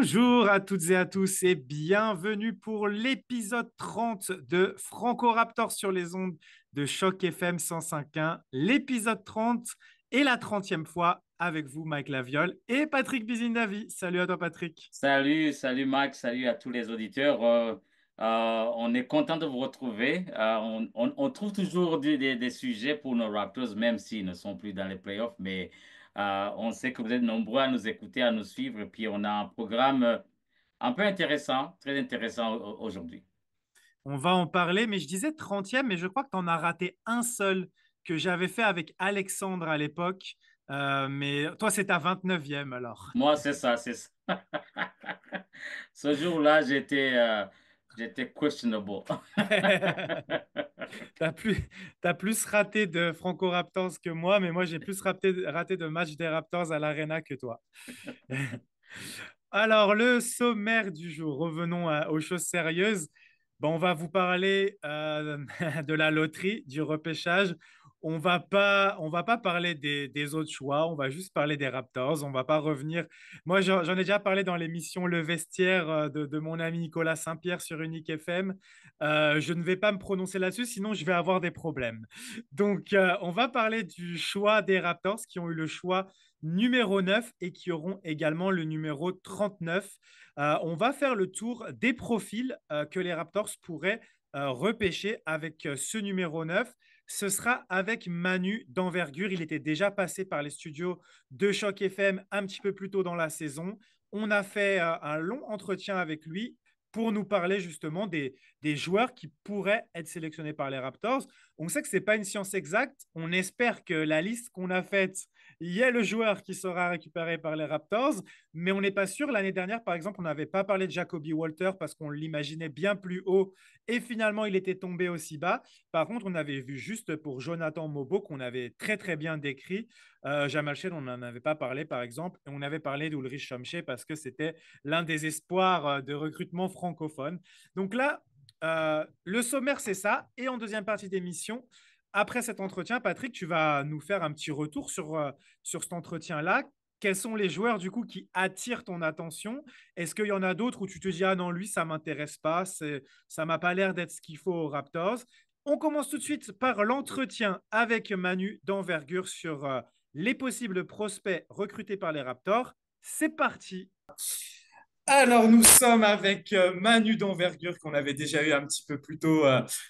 Bonjour à toutes et à tous et bienvenue pour l'épisode 30 de Franco Raptor sur les ondes de Choc FM 105.1. L'épisode 30 et la 30e fois avec vous, Mike Laviole et Patrick Bizindavi. Salut à toi, Patrick. Salut Max, salut à tous les auditeurs. On est content de vous retrouver. On trouve toujours des sujets pour nos Raptors, même s'ils ne sont plus dans les playoffs, mais on sait que vous êtes nombreux à nous écouter, à nous suivre, et puis on a un programme un peu intéressant, très intéressant aujourd'hui. On va en parler, mais je disais 30e, mais je crois que tu en as raté un seul que j'avais fait avec Alexandre à l'époque. Mais toi, c'est ta 29e alors. Moi, c'est ça, c'est ça. Ce jour-là, j'étais questionable. T'as plus, t'as plus raté de Franco Raptors que moi, mais moi j'ai plus raté de matchs des Raptors à l'Arena que toi. Alors, le sommaire du jour, revenons aux choses sérieuses. Bon, on va vous parler de la loterie, du repêchage. On va pas parler des autres choix, on va juste parler des Raptors. On va pas revenir. Moi, j'en ai déjà parlé dans l'émission Le Vestiaire de mon ami Nicolas Saint-Pierre sur Unique FM. Je ne vais pas me prononcer là-dessus, sinon je vais avoir des problèmes. Donc, on va parler du choix des Raptors qui ont eu le choix numéro 9 et qui auront également le numéro 39. On va faire le tour des profils que les Raptors pourraient repêcher avec ce numéro 9. Ce sera avec Manu d'envergure. Il était déjà passé par les studios de Choc FM un petit peu plus tôt dans la saison. On a fait un long entretien avec lui pour nous parler justement des joueurs qui pourraient être sélectionnés par les Raptors. On sait que ce n'est pas une science exacte. On espère que la liste qu'on a faite, il y a le joueur qui sera récupéré par les Raptors, mais on n'est pas sûr. L'année dernière, par exemple, on n'avait pas parlé de Jacoby Walter parce qu'on l'imaginait bien plus haut et finalement, il était tombé aussi bas. Par contre, on avait vu juste pour Jonathan Mobo qu'on avait très, très bien décrit. Jamal Shed, on n'en avait pas parlé, par exemple. Et on avait parlé d'Ulrich Chomche parce que c'était l'un des espoirs de recrutement francophone. Donc là, le sommaire, c'est ça. Et en deuxième partie d'émission, après cet entretien, Patrick, tu vas nous faire un petit retour sur cet entretien-là. Quels sont les joueurs du coup qui attirent ton attention? Est-ce qu'il y en a d'autres où tu te dis ah non, lui, ça m'intéresse pas, ça m'a pas l'air d'être ce qu'il faut aux Raptors? On commence tout de suite par l'entretien avec Manu d'envergure sur les possibles prospects recrutés par les Raptors. C'est parti. Alors, nous sommes avec Manu d'envergure qu'on avait déjà eu un petit peu plus tôt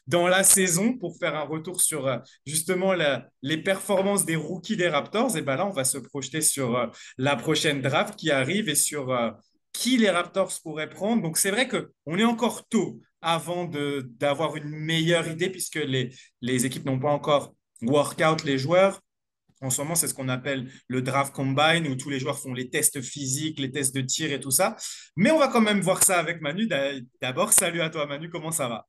dans la saison pour faire un retour sur justement les performances des rookies des Raptors. Et ben là, on va se projeter sur la prochaine draft qui arrive et sur qui les Raptors pourraient prendre. Donc, c'est vrai qu'on est encore tôt avant d'avoir une meilleure idée puisque les équipes n'ont pas encore workout les joueurs. En ce moment, c'est ce qu'on appelle le draft combine, où tous les joueurs font les tests physiques, les tests de tir et tout ça. Mais on va quand même voir ça avec Manu. D'abord, salut à toi, Manu, comment ça va?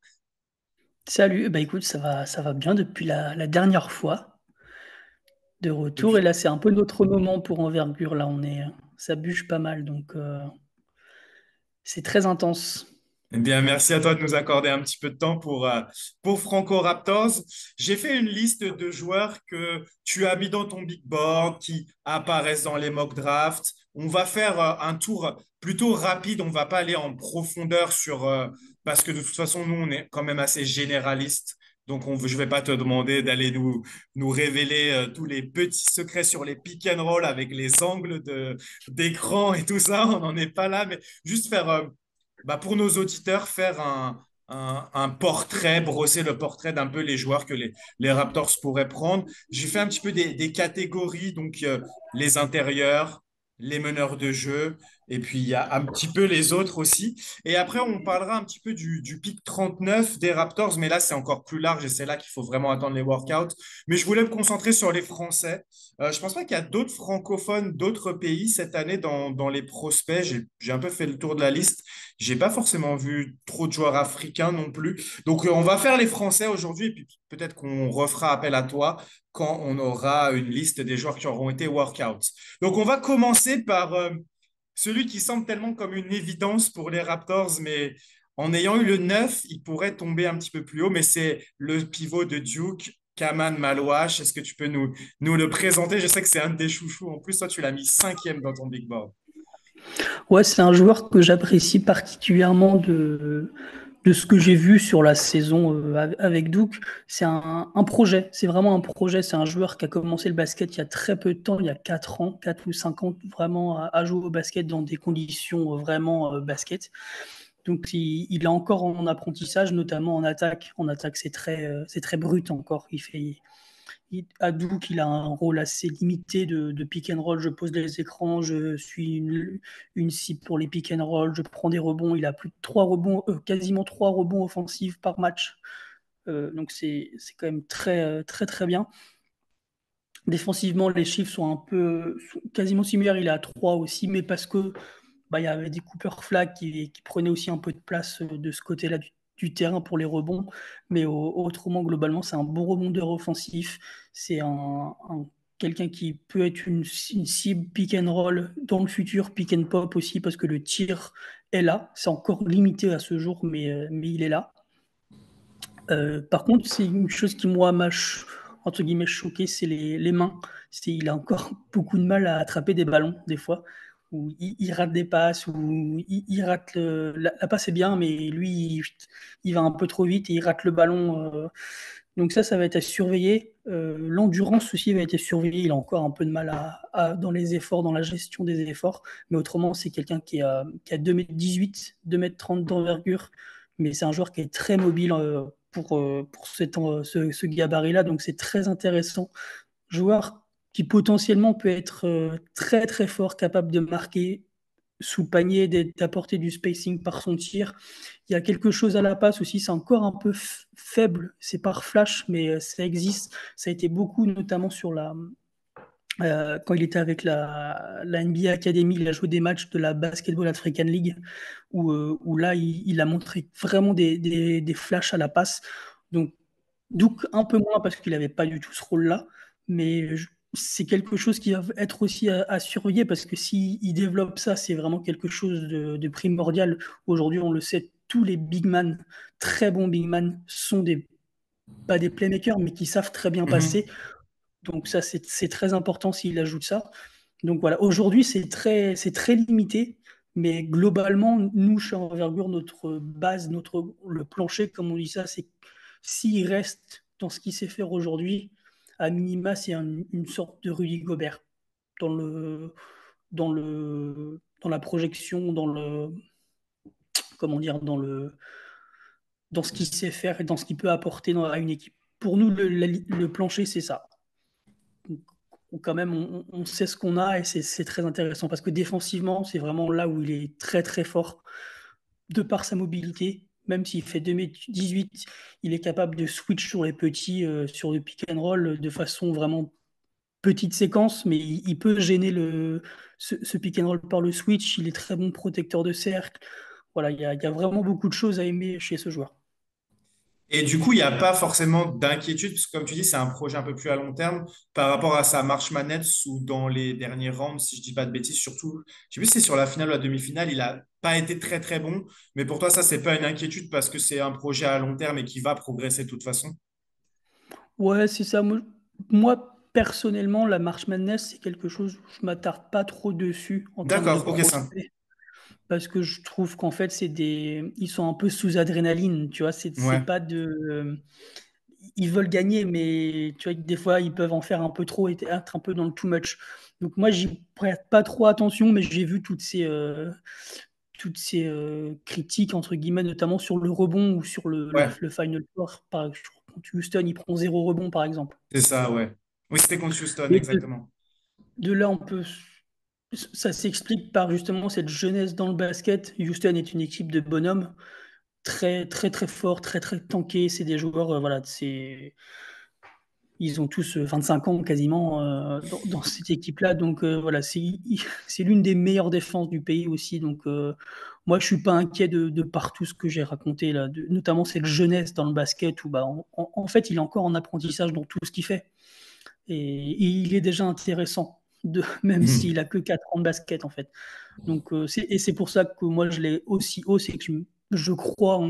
Salut, bah écoute, ça va bien depuis la dernière fois de retour. Et Depuis, là, c'est un peu notre moment pour envergure. Là, ça bûche pas mal, donc c'est très intense. Eh bien, merci à toi de nous accorder un petit peu de temps pour Franco Raptors. J'ai fait une liste de joueurs que tu as mis dans ton big board, qui apparaissent dans les mock drafts. On va faire un tour plutôt rapide. On va pas aller en profondeur parce que de toute façon, nous, on est quand même assez généraliste. Donc, je vais pas te demander d'aller nous révéler tous les petits secrets sur les pick and roll avec les angles d'écran et tout ça. On n'en est pas là, mais juste faire bah, pour nos auditeurs, faire un portrait, brosser le portrait d'un peu les joueurs que les Raptors pourraient prendre. J'ai fait un petit peu des catégories, donc les intérieurs, les meneurs de jeu, et puis il y a un petit peu les autres aussi. Et après, on parlera un petit peu du pick 39 des Raptors, mais là, c'est encore plus large et c'est là qu'il faut vraiment attendre les workouts. Mais je voulais me concentrer sur les Français. Je pense pas qu'il y a d'autres francophones d'autres pays cette année dans les prospects. J'ai un peu fait le tour de la liste. J'ai pas forcément vu trop de joueurs africains non plus. Donc, on va faire les Français aujourd'hui, et puis peut-être qu'on refera appel à toi quand on aura une liste des joueurs qui auront été workouts. Donc, on va commencer par celui qui semble tellement comme une évidence pour les Raptors, mais en ayant eu le 9, il pourrait tomber un petit peu plus haut, mais c'est le pivot de Duke, Kaman Malouache. Est-ce que tu peux nous le présenter? Je sais que c'est un de tes chouchous. En plus, toi, tu l'as mis cinquième dans ton big board. Ouais, c'est un joueur que j'apprécie particulièrement de ce que j'ai vu sur la saison avec Duke. C'est un projet, c'est vraiment un projet. C'est un joueur qui a commencé le basket il y a très peu de temps, il y a 4 ans, 4 ou 5 ans, vraiment à jouer au basket dans des conditions vraiment basket. Donc il est encore en apprentissage, notamment en attaque. En attaque, c'est très brut encore. Hadouk, il a un rôle assez limité de pick and roll. Je pose les écrans, je suis une cible pour les pick and roll, je prends des rebonds. Il a plus de 3 rebonds, quasiment 3 rebonds offensifs par match. Donc c'est quand même très très bien. Défensivement, les chiffres sont sont quasiment similaires. Il est à 3 aussi, mais parce que il y avait des Cooper Flag qui prenaient aussi un peu de place de ce côté-là du terrain pour les rebonds. Mais autrement, globalement, c'est un bon rebondeur offensif. C'est quelqu'un qui peut être une cible pick and roll dans le futur, pick and pop aussi, parce que le tir est là. C'est encore limité à ce jour, mais il est là. Par contre, c'est une chose qui, moi, entre guillemets choqué, c'est les mains. Il a encore beaucoup de mal à attraper des ballons, des fois, où il rate des passes, où il rate la passe est bien, mais lui, il va un peu trop vite et il rate le ballon. Donc ça va être à surveiller. L'endurance aussi va être à surveiller. Il a encore un peu de mal dans les efforts, dans la gestion des efforts. Mais autrement, c'est quelqu'un qui a 2,18 m, 2,30 m d'envergure. Mais c'est un joueur qui est très mobile pour ce gabarit-là. Donc c'est très intéressant. Joueur qui potentiellement peut être très très fort, capable de marquer sous panier, d'apporter du spacing par son tir. Il y a quelque chose à la passe aussi, c'est encore un peu faible, c'est par flash, mais ça existe. Ça a été beaucoup, notamment quand il était avec la NBA Academy, il a joué des matchs de la Basketball African League, où là, il a montré vraiment des flashs à la passe. Donc un peu moins parce qu'il n'avait pas du tout ce rôle-là, mais c'est quelque chose qui va être aussi à surveiller parce que s'il développe ça, c'est vraiment quelque chose de primordial. Aujourd'hui, on le sait, tous les big man, très bons big man, sont pas des playmakers, mais qui savent très bien passer. Mhm. Donc ça, c'est très important s'il ajoute ça. Donc voilà, aujourd'hui, c'est très limité, mais globalement, nous, chez Envergure, notre base, le plancher, comme on dit ça, c'est s'il reste dans ce qu'il sait faire aujourd'hui, à minima, c'est une sorte de Rudy Gobert dans dans la projection, comment dire, dans ce qu'il sait faire et dans ce qu'il peut apporter à une équipe. Pour nous, le plancher, c'est ça. Quand même, on sait ce qu'on a et c'est très intéressant parce que défensivement, c'est vraiment là où il est très très fort de par sa mobilité. Même s'il fait 2,18 m, il est capable de switch sur les petits, sur le pick and roll de façon vraiment petite séquence, mais il peut gêner ce pick and roll par le switch. Il est très bon protecteur de cercle. Voilà, il y a vraiment beaucoup de choses à aimer chez ce joueur. Et du coup, il n'y a pas forcément d'inquiétude, parce que comme tu dis, c'est un projet un peu plus à long terme par rapport à sa marche manette ou dans les derniers rounds, si je dis pas de bêtises, surtout, je sais plus si c'est sur la finale ou la demi-finale, il a pas été très très bon, mais pour toi, ça, c'est pas une inquiétude parce que c'est un projet à long terme et qui va progresser de toute façon. Ouais, c'est ça. Moi, personnellement, la March Madness, c'est quelque chose, je m'attarde pas trop dessus en termes de D'accord, ok, projet, ça. parce que je trouve qu'en fait, ils sont un peu sous adrénaline, tu vois, c'est Ouais. pas ils veulent gagner, mais tu vois, des fois, ils peuvent en faire un peu trop et être un peu dans le too much. Donc moi, j'y prête pas trop attention, mais j'ai vu toutes ces critiques, entre guillemets, notamment sur le rebond ou sur Ouais, le Final Four. Contre Houston, il prend 0 rebond, par exemple. c'est ça, ouais. Oui, c'était contre Houston, Et exactement. de là, ça s'explique par justement cette jeunesse dans le basket. Houston est une équipe de bonhommes, très, très, très fort, très, très tankés. C'est des joueurs, voilà, ils ont tous 25 ans quasiment dans cette équipe-là. Donc voilà, c'est l'une des meilleures défenses du pays aussi. Donc moi, je suis pas inquiet de par tout ce que j'ai raconté là, notamment cette jeunesse dans le basket où bah, en fait, il est encore en apprentissage dans tout ce qu'il fait. Et il est déjà intéressant, même s'il a que 4 ans de basket en fait. Donc et c'est pour ça que moi je l'ai aussi haut, c'est que je crois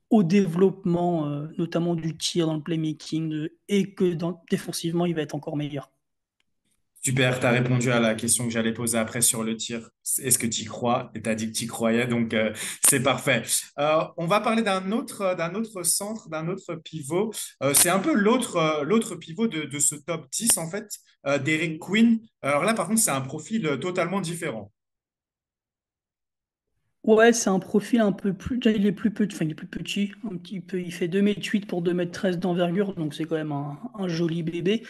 au développement, notamment du tir dans le playmaking, et que défensivement, il va être encore meilleur. Super, tu as répondu à la question que j'allais poser après sur le tir. Est-ce que tu y crois? Et tu as dit que tu y croyais, donc c'est parfait. On va parler d'un autre centre, d'un autre pivot. C'est un peu l'autre pivot de ce top 10 en fait, d'Eric Quinn. Alors là, par contre, c'est un profil totalement différent. Ouais, c'est un profil un peu plus. Déjà, il est plus petit, enfin, il est plus petit, un petit peu. Il fait 2,8 m pour 2,13 m d'envergure, donc c'est quand même un joli bébé.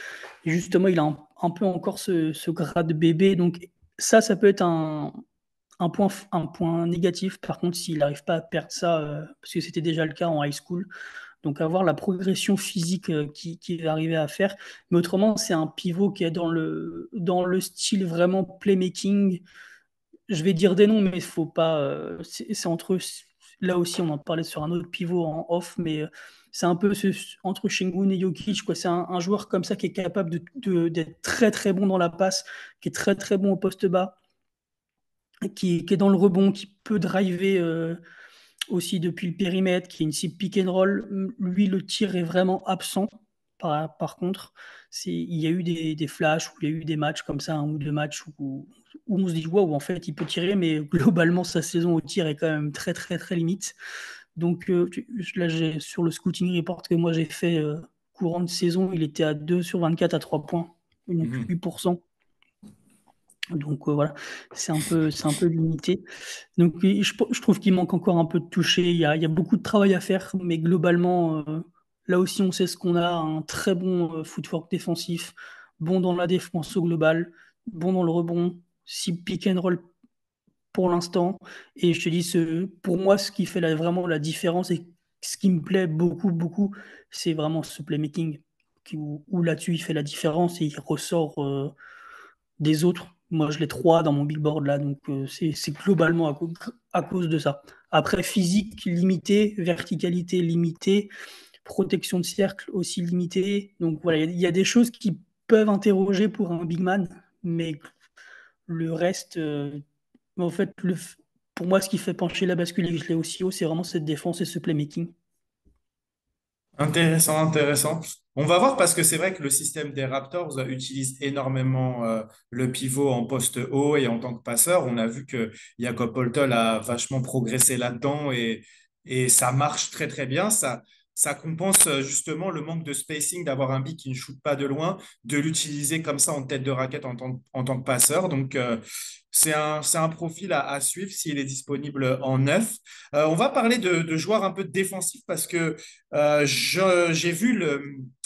Et justement, il a un peu encore ce grade bébé, donc ça peut être un point négatif. Par contre, s'il n'arrive pas à perdre ça, parce que c'était déjà le cas en high school, donc avoir la progression physique qu'il va arriver à faire. Mais autrement, c'est un pivot qui est dans le style vraiment playmaking. Je vais dire des noms, mais il faut pas. C'est entre eux. Là aussi, on en parlait sur un autre pivot en off, mais c'est un peu entre Şengün et Jokic, quoi. C'est un joueur comme ça qui est capable d'être très très bon dans la passe, qui est très très bon au poste bas, qui est dans le rebond, qui peut driver aussi depuis le périmètre, qui est une cible pick and roll. Lui, le tir est vraiment absent. Par contre, il y a eu des flashs, ou il y a eu des matchs comme ça, un ou deux matchs où on se dit, waouh, en fait, il peut tirer, mais globalement, sa saison au tir est quand même très, très, très limite. Donc là, sur le scouting report que moi j'ai fait courant de saison, il était à 2 sur 24 à 3 points, donc Mhm. 8%. Donc voilà, c'est un peu limité. Donc je trouve qu'il manque encore un peu de toucher. Il y a beaucoup de travail à faire, mais globalement, là aussi, on sait ce qu'on a. Un très bon footwork défensif, bon dans la défense au global, bon dans le rebond, si pick and roll pour l'instant. Et je te dis, pour moi, ce qui fait vraiment la différence et ce qui me plaît beaucoup, beaucoup, c'est vraiment ce playmaking où là-dessus, il fait la différence et il ressort des autres. Moi, je l'ai trois dans mon billboard là, donc c'est globalement à cause de ça. Après, physique limité, verticalité limitée, protection de cercle aussi limitée. Donc voilà, il y a des choses qui peuvent interroger pour un big man, mais le reste, en fait, pour moi, ce qui fait pencher la bascule et que je l'ai aussi haut, c'est vraiment cette défense et ce playmaking. Intéressant, intéressant. On va voir parce que c'est vrai que le système des Raptors utilise énormément le pivot en poste haut et en tant que passeur. On a vu que Jakob Poeltl a vachement progressé là-dedans et ça marche très très bien. Ça compense justement le manque de spacing d'avoir un big qui ne shoot pas de loin, de l'utiliser comme ça en tête de raquette en tant que passeur. Donc c'est un profil à suivre s'il est disponible en neuf. On va parler de joueurs un peu défensifs parce que j'ai vu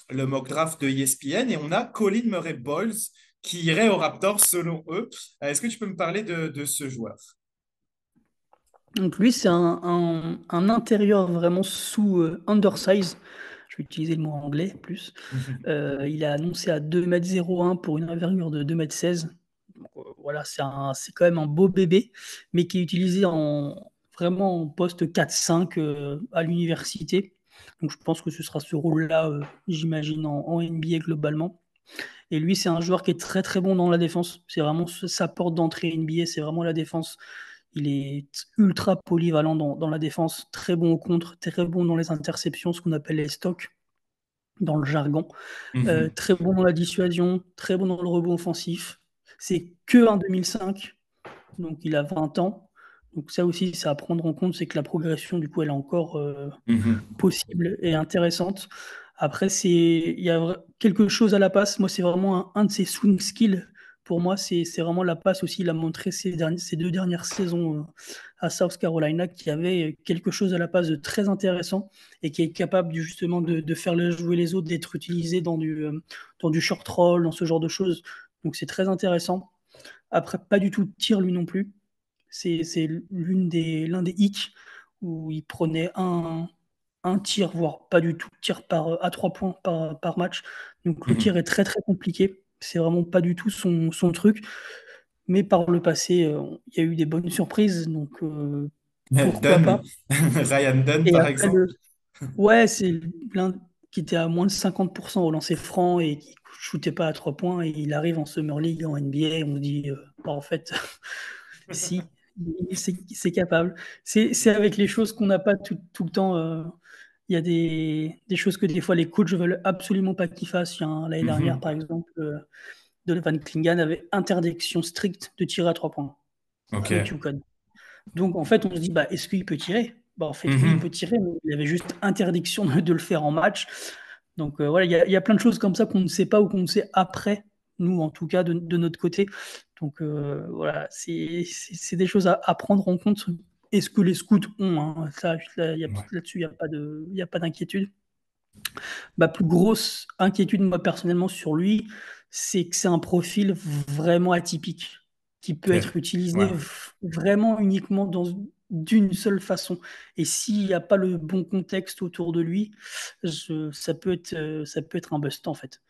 le mock draft de ESPN et on a Colin Murray-Boyles qui irait aux Raptors selon eux. Est-ce que tu peux me parler de ce joueur? Donc lui, c'est un intérieur vraiment sous undersize. Je vais utiliser le mot anglais plus. Il est annoncé à 2,01 m pour une envergure de 2,16 m. Voilà, c'est quand même un beau bébé, mais qui est utilisé vraiment en poste 4-5 à l'université. Donc je pense que ce sera ce rôle-là, j'imagine, en NBA globalement. Et lui, c'est un joueur qui est très très bon dans la défense. C'est vraiment sa porte d'entrée NBA, c'est vraiment la défense. Il est ultra polyvalent dans la défense, très bon au contre, très bon dans les interceptions, ce qu'on appelle les stocks dans le jargon. Mhm. Très bon dans la dissuasion, très bon dans le rebond offensif. C'est que un 2005, donc il a 20 ans. Donc ça aussi, c'est à prendre en compte, c'est que la progression, du coup, elle est encore Mhm. possible et intéressante. Après, il y a quelque chose à la passe. Moi, c'est vraiment un de ses swing skills. Pour moi, c'est vraiment la passe aussi. Il a montré ces deux dernières saisons à South Carolina qui avait quelque chose à la passe de très intéressant et qui est capable justement de faire jouer les autres, d'être utilisé dans du short roll, dans ce genre de choses. Donc, c'est très intéressant. Après, pas du tout de tir, lui non plus. C'est l'un des hicks où il prenait un tir, voire pas du tout de tir à 3 points par match. Donc le tir est Mhm. très très compliqué. C'est vraiment pas du tout son truc. Mais par le passé, il y a eu des bonnes surprises. Donc pourquoi pas. Dunn, Ryan Dunn Et par après, exemple. ouais, c'est l'un qui était à moins de 50% au lancer franc et qui shootait pas à 3 points. Et il arrive en Summer League, en NBA. Et on se dit, bah, en fait, si, c'est capable. C'est avec les choses qu'on n'a pas tout le temps. Il y a des choses que des fois les coachs veulent absolument pas qu'il fasse. L'année dernière, Mhm. par exemple, Donovan Clingan avait interdiction stricte de tirer à 3 points Ok. avec UConn. Donc, en fait, on se dit, est-ce qu'il peut tirer? En fait, oui, il peut Mhm. tirer, mais il avait juste interdiction de le faire en match. Donc, voilà, il y a plein de choses comme ça qu'on ne sait pas ou qu'on ne sait après, nous, en tout cas, de notre côté. Donc, voilà, c'est des choses à prendre en compte. Et ce que les scouts ont, hein. Ça, Ouais. là-dessus, il y a pas d'inquiétude. Ma plus grosse inquiétude, moi, personnellement, sur lui, c'est que c'est un profil vraiment atypique, qui peut Ok. être utilisé Ouais. vraiment uniquement d'une seule façon. Et s'il n'y a pas le bon contexte autour de lui, ça peut être un bust, en fait.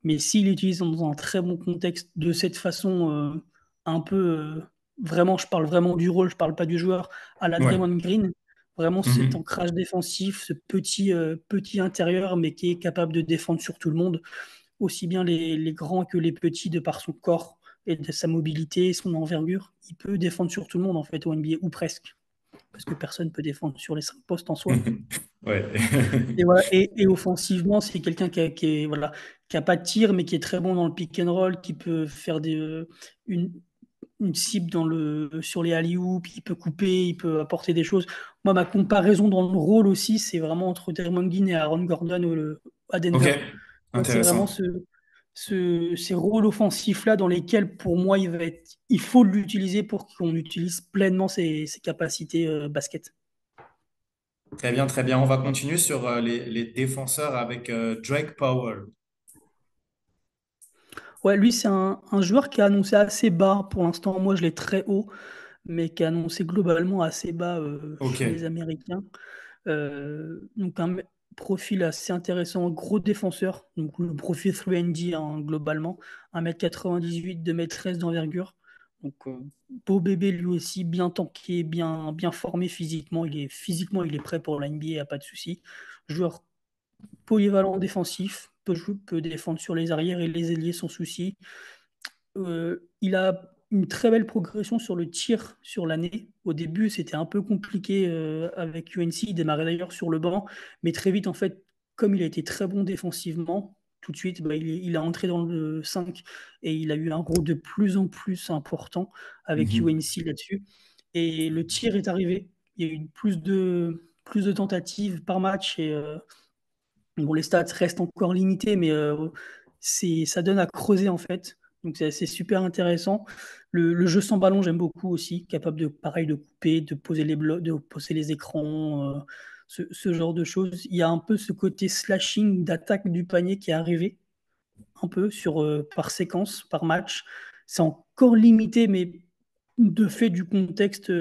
Mais s'il est utilisé dans un très bon contexte, de cette façon, un peu, vraiment, je parle vraiment du rôle, je parle pas du joueur, à la Ouais. Draymond Green, vraiment cet Mhm. ancrage défensif, ce petit intérieur, mais qui est capable de défendre sur tout le monde, aussi bien les grands que les petits, de par son corps et de sa mobilité, son envergure. Il peut défendre sur tout le monde, en fait, au NBA, ou presque, parce que personne ne peut défendre sur les 5 postes en soi. Ouais. Et, voilà. Et offensivement, c'est quelqu'un voilà, qui a pas de tir, mais qui est très bon dans le pick and roll, qui peut faire une, une cible sur les alley-oops, il peut couper, il peut apporter des choses. Moi, ma comparaison dans le rôle aussi, c'est vraiment entre Draymond Green et Aaron Gordon à Ok. Denver. C'est vraiment Intéressant. ces rôles offensifs-là dans lesquels, pour moi, il faut l'utiliser pour qu'on utilise pleinement ses capacités basket. Très bien, très bien. On va continuer sur les défenseurs avec Drake Powell. Ouais, lui, c'est un joueur qui a annoncé assez bas pour l'instant. Moi, je l'ai très haut, mais qui a annoncé globalement assez bas Ok. chez les Américains. Donc profil assez intéressant, gros défenseur, donc le profil 3D hein, globalement, 1m98, 2m13 d'envergure. Donc beau bébé lui aussi, bien tanké, bien formé physiquement. Il est prêt pour la NBA, y a pas de souci. Joueur polyvalent défensif, peut défendre sur les arrières et les ailiers sans souci. Il a une très belle progression sur le tir sur l'année. Au début, c'était un peu compliqué avec UNC. Il démarrait d'ailleurs sur le banc, mais très vite, en fait, comme il a été très bon défensivement, tout de suite, il a entré dans le 5 et il a eu un rôle de plus en plus important avec Mhm. UNC là-dessus. Et le tir est arrivé. Il y a eu plus de tentatives par match et bon, les stats restent encore limitées, mais ça donne à creuser en fait. Donc c'est super intéressant. Le jeu sans ballon, j'aime beaucoup aussi, capable de pareil de couper, de poser les blocs, de poser les écrans, ce genre de choses. Il y a un peu ce côté slashing d'attaque du panier qui est arrivé, un peu par séquence, par match. C'est encore limité, mais de fait du contexte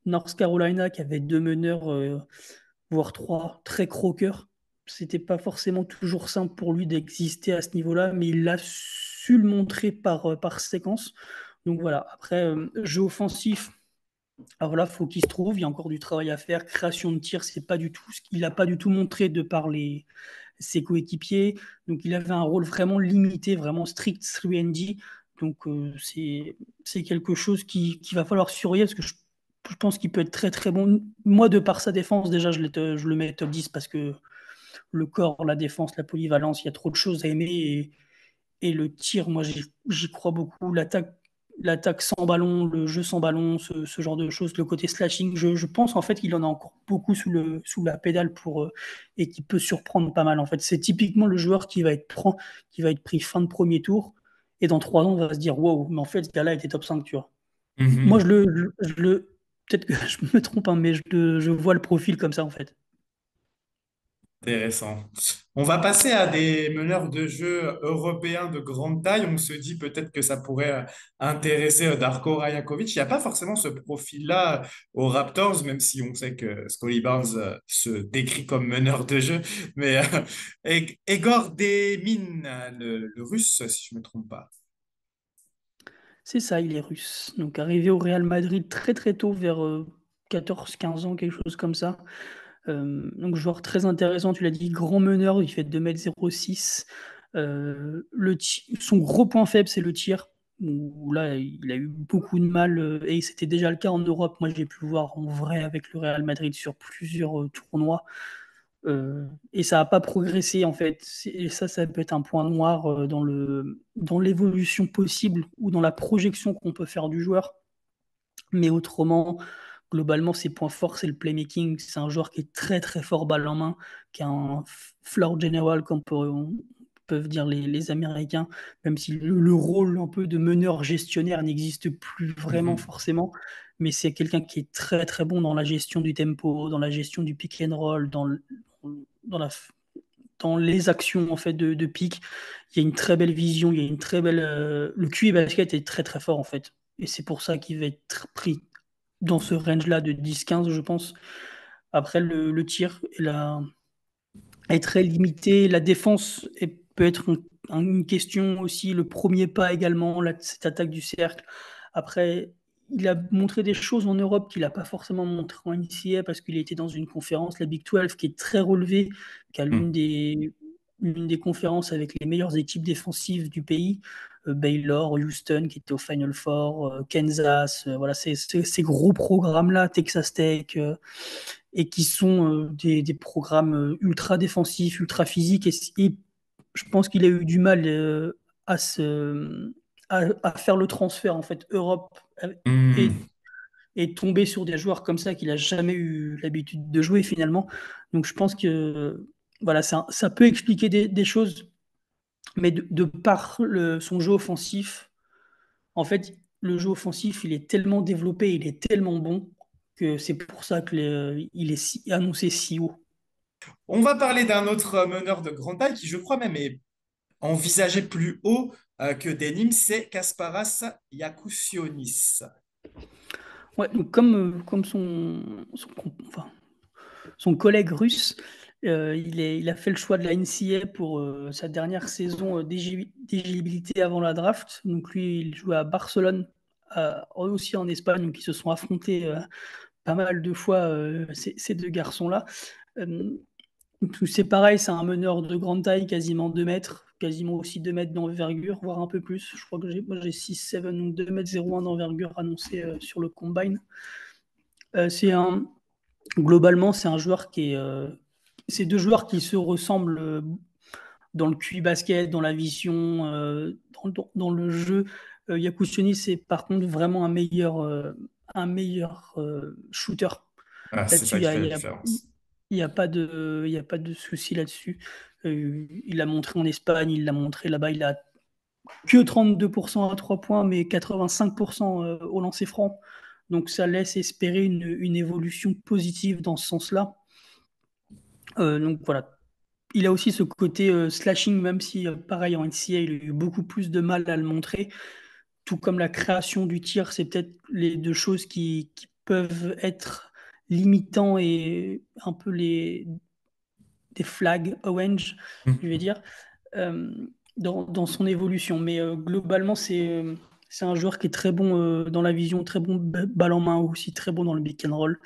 North Carolina qui avait deux meneurs, voire trois, très croqueurs. C'était pas forcément toujours simple pour lui d'exister à ce niveau-là, mais il a su le montrer par séquence. Donc voilà, après, jeu offensif, alors là, faut qu'il se trouve, il y a encore du travail à faire. Création de tir, c'est pas du tout ce qu'il a pas du tout montré de par ses coéquipiers. Donc il avait un rôle vraiment limité, vraiment strict 3D. Donc c'est quelque chose qui va falloir surveiller parce que je pense qu'il peut être très très bon. Moi, de par sa défense, déjà, je le mets top 10 parce que le corps, la défense, la polyvalence, il y a trop de choses à aimer. Et le tir, moi, j'y crois beaucoup. L'attaque sans ballon, le jeu sans ballon, ce genre de choses, le côté slashing, je pense en fait qu'il en a encore beaucoup sous la pédale et qui peut surprendre pas mal. En fait, c'est typiquement le joueur qui va être pris fin de premier tour. Et dans 3 ans, on va se dire, wow, mais en fait, ce gars-là était top 5, tu vois. Moi, Mhm. peut-être que je me trompe, hein, mais je vois le profil comme ça, en fait. Intéressant. On va passer à des meneurs de jeu européens de grande taille. On se dit peut-être que ça pourrait intéresser Darko Rajakovic. Il n'y a pas forcément ce profil-là aux Raptors, même si on sait que Scottie Barnes se décrit comme meneur de jeu. Mais Egor Demin, le russe, si je ne me trompe pas. C'est ça, il est russe. Donc, arrivé au Real Madrid très très tôt, vers 14-15 ans, quelque chose comme ça. Donc, joueur très intéressant, tu l'as dit, grand meneur, il fait 2,06 m. Son gros point faible, c'est le tir. Où là, il a eu beaucoup de mal, et c'était déjà le cas en Europe. Moi, j'ai pu le voir en vrai avec le Real Madrid sur plusieurs tournois. Et ça n'a pas progressé en fait. Et ça peut être un point noir dans l'évolution possible ou dans la projection qu'on peut faire du joueur. Mais autrement, globalement, ses points forts, c'est le playmaking. C'est un joueur qui est très très fort balle en main, qui a un floor general, comme peuvent dire les Américains, même si le rôle un peu de meneur gestionnaire n'existe plus vraiment Mhm. forcément. Mais c'est quelqu'un qui est très très bon dans la gestion du tempo, dans la gestion du pick and roll, dans la, dans les actions en fait de pick. Il y a une très belle vision, il y a une très belle. Le QI basket est très très fort en fait. Et c'est pour ça qu'il va être pris dans ce range-là de 10-15, je pense. Après, le tir est très limité. La défense peut être une question aussi. Le premier pas également, cette attaque du cercle. Après, il a montré des choses en Europe qu'il n'a pas forcément montré en NCAA parce qu'il était dans une conférence, la Big 12, qui est très relevée, qui a Mhm. l'une des conférences avec les meilleures équipes défensives du pays. Baylor, Houston, qui était au Final Four, Kansas, voilà, ces gros programmes-là, Texas Tech, et qui sont des programmes ultra défensifs, ultra physiques. Et je pense qu'il a eu du mal à, se, à faire le transfert en fait Europe et, Mhm. et tomber sur des joueurs comme ça qu'il n'a jamais eu l'habitude de jouer finalement. Donc je pense que voilà, ça peut expliquer des choses, mais de par son jeu offensif, en fait, le jeu offensif, il est tellement développé, il est tellement bon que c'est pour ça il est annoncé si haut. On va parler d'un autre meneur de grande taille qui, je crois même, est envisagé plus haut que Denim, c'est Kasparas Yakousionis. Ouais, donc comme enfin, son collègue russe, il a fait le choix de la NCAA pour sa dernière saison d'éligibilité avant la draft. Donc lui, il jouait à Barcelone, aussi en Espagne, donc ils se sont affrontés pas mal de fois, ces deux garçons-là. Euh, c'est pareil, c'est un meneur de grande taille, quasiment 2 mètres, quasiment aussi 2 mètres d'envergure, voire un peu plus. Je crois que j'ai 6-7, donc 2 mètres 01 d'envergure annoncé sur le combine. C'est globalement, c'est un joueur c'est deux joueurs qui se ressemblent dans le QI basket, dans la vision, dans le jeu. Yakushoni, c'est par contre vraiment un meilleur shooter. Ah, c'est Là-dessus, ça qui fait la différence. il y a pas de souci là-dessus. Il l'a montré en Espagne, il l'a montré là-bas. Il a que 32% à 3 points, mais 85% au lancer franc. Donc ça laisse espérer une évolution positive dans ce sens-là. Donc voilà. Il a aussi ce côté slashing, même si pareil en NCAA, il a eu beaucoup plus de mal à le montrer. Tout comme la création du tir, c'est peut-être les deux choses qui peuvent être limitants et un peu des flags orange, je vais dire, euh, dans son évolution. Mais globalement, c'est un joueur qui est très bon dans la vision, très bon balle en main, aussi très bon dans le pick and roll,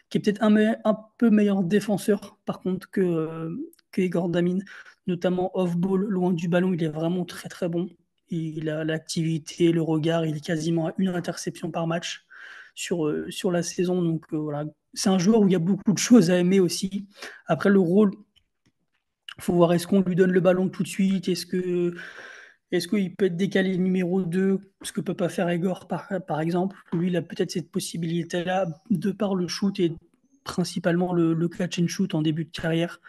qui est peut-être un peu meilleur défenseur, par contre, que Igor Damin, notamment off-ball, loin du ballon, il est vraiment très très bon. Il a l'activité, le regard, il est quasiment à une interception par match sur la saison. Donc voilà, c'est un joueur où il y a beaucoup de choses à aimer aussi. Après, le rôle, il faut voir est-ce qu'on lui donne le ballon tout de suite, est-ce qu'il peut être décalé numéro 2, ce que peut pas faire Egor par exemple. Lui, il a peut-être cette possibilité-là, de par le shoot et principalement le catch and shoot en début de carrière,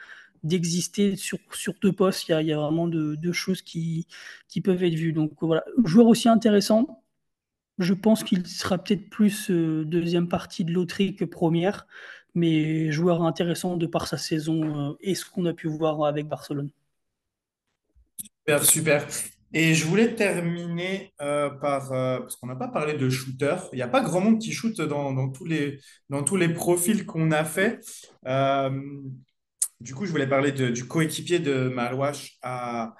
d'exister sur deux postes. Il y a vraiment deux choses qui peuvent être vues. Donc voilà, joueur aussi intéressant. Je pense qu'il sera peut-être plus deuxième partie de loterie que première, mais joueur intéressant de par sa saison et ce qu'on a pu voir avec Barcelone. Super, super. Et je voulais terminer parce qu'on n'a pas parlé de shooter. Il n'y a pas grand monde qui shoot dans tous les profils qu'on a fait. Euh, du coup, je voulais parler du coéquipier de Malouache à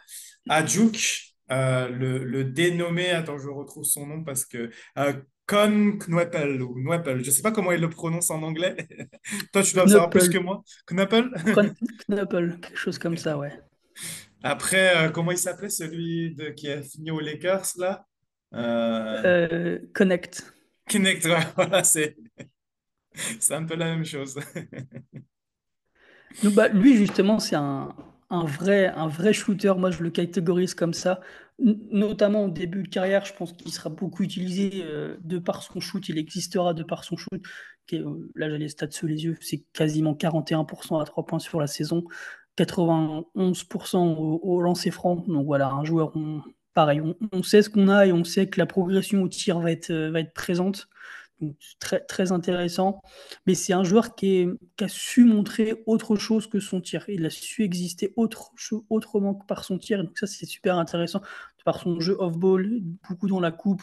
Duke, le dénommé, attends, je retrouve son nom parce que Con Knueppel ou Knueppel, je ne sais pas comment il le prononce en anglais. Toi, tu dois le savoir plus Knuppel, que moi. Knueppel? Knuppel, quelque chose comme ça, ouais. Après, comment il s'appelait qui a fini aux Lakers là? Connect. Kinect, ouais, voilà, c'est un peu la même chose. Donc, bah, lui, justement, c'est un vrai shooter. Moi, je le catégorise comme ça. Notamment au début de carrière, je pense qu'il sera beaucoup utilisé de par son shoot. Il existera de par son shoot. Là, j'ai les stats sous les yeux. C'est quasiment 41% à 3 points sur la saison, 91% au lancer franc. Donc voilà, un joueur, pareil, on sait ce qu'on a et on sait que la progression au tir va être présente. Donc, très, très intéressant. Mais c'est un joueur qui a su montrer autre chose que son tir. Il a su exister autrement que par son tir. Donc ça, c'est super intéressant. Par son jeu off-ball, beaucoup dans la coupe.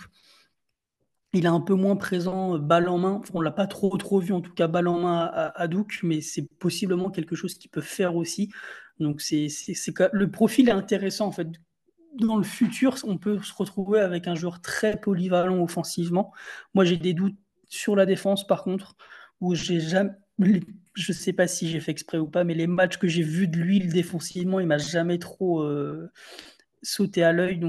Il est un peu moins présent balle en main. On l'a pas trop vu, en tout cas, balle en main à Douk, mais c'est possiblement quelque chose qu'il peut faire aussi. Donc le profil est intéressant, en fait. Dans le futur, on peut se retrouver avec un joueur très polyvalent offensivement. Moi, j'ai des doutes sur la défense, par contre, où j'ai jamais. Je sais pas si j'ai fait exprès ou pas, mais les matchs que j'ai vus de lui défensivement, il m'a jamais trop sauté à l'œil.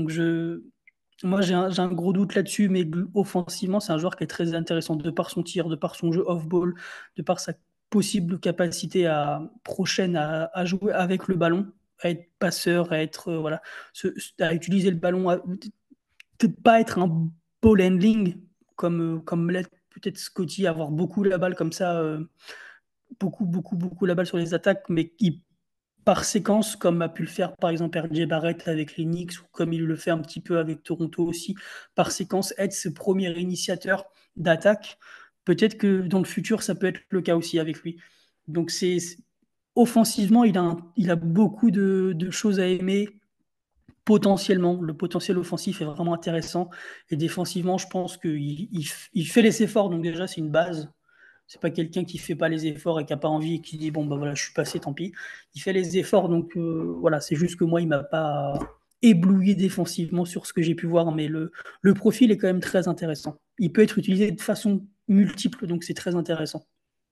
Moi, j'ai un gros doute là-dessus, mais offensivement, c'est un joueur qui est très intéressant de par son tir, de par son jeu off-ball, de par sa possible capacité prochaine à jouer avec le ballon, à être passeur, à être voilà, à utiliser le ballon, de pas être un ball handling comme l'est peut-être Scotty, avoir beaucoup la balle comme ça, beaucoup la balle sur les attaques, mais par séquence, comme a pu le faire par exemple RJ Barrett avec les Knicks, ou comme il le fait un petit peu avec Toronto aussi, par séquence, être ce premier initiateur d'attaque. Peut-être que dans le futur, ça peut être le cas aussi avec lui. Donc offensivement, il a beaucoup de choses à aimer. Potentiellement, le potentiel offensif est vraiment intéressant. Et défensivement, je pense qu'il fait les efforts. Donc déjà, c'est une base. C'est pas quelqu'un qui fait pas les efforts et qui a pas envie et qui dit bon bah voilà, je suis passé, tant pis. Il fait les efforts, donc voilà, c'est juste que moi il m'a pas ébloui défensivement sur ce que j'ai pu voir, mais le profil est quand même très intéressant. Il peut être utilisé de façon multiple, donc c'est très intéressant.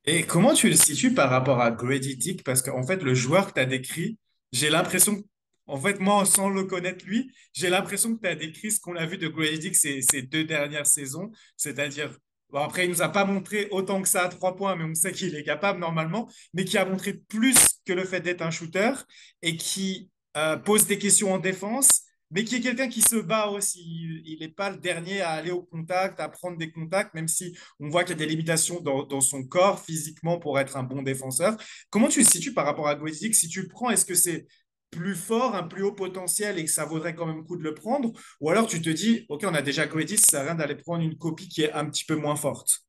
Et comment tu le situes par rapport à Grady Dick? Parce qu'en fait, le joueur que tu as décrit, j'ai l'impression, en fait, moi, sans le connaître lui, j'ai l'impression que tu as décrit ce qu'on a vu de Grady Dick ces 2 dernières saisons. C'est-à-dire, bon, après, il nous a pas montré autant que ça à 3 points, mais on sait qu'il est capable normalement, mais qui a montré plus que le fait d'être un shooter et qui pose des questions en défense, mais qui est quelqu'un qui se bat aussi. Il n'est pas le dernier à aller au contact, à prendre des contacts, même si on voit qu'il y a des limitations dans son corps physiquement pour être un bon défenseur. Comment tu le situes par rapport à Gwezik? Si tu le prends, est-ce que c'est plus fort, un plus haut potentiel et que ça vaudrait quand même le coup de le prendre? Ou alors tu te dis, OK, on a déjà Gwezik, ça sert à rien d'aller prendre une copie qui est un petit peu moins forte.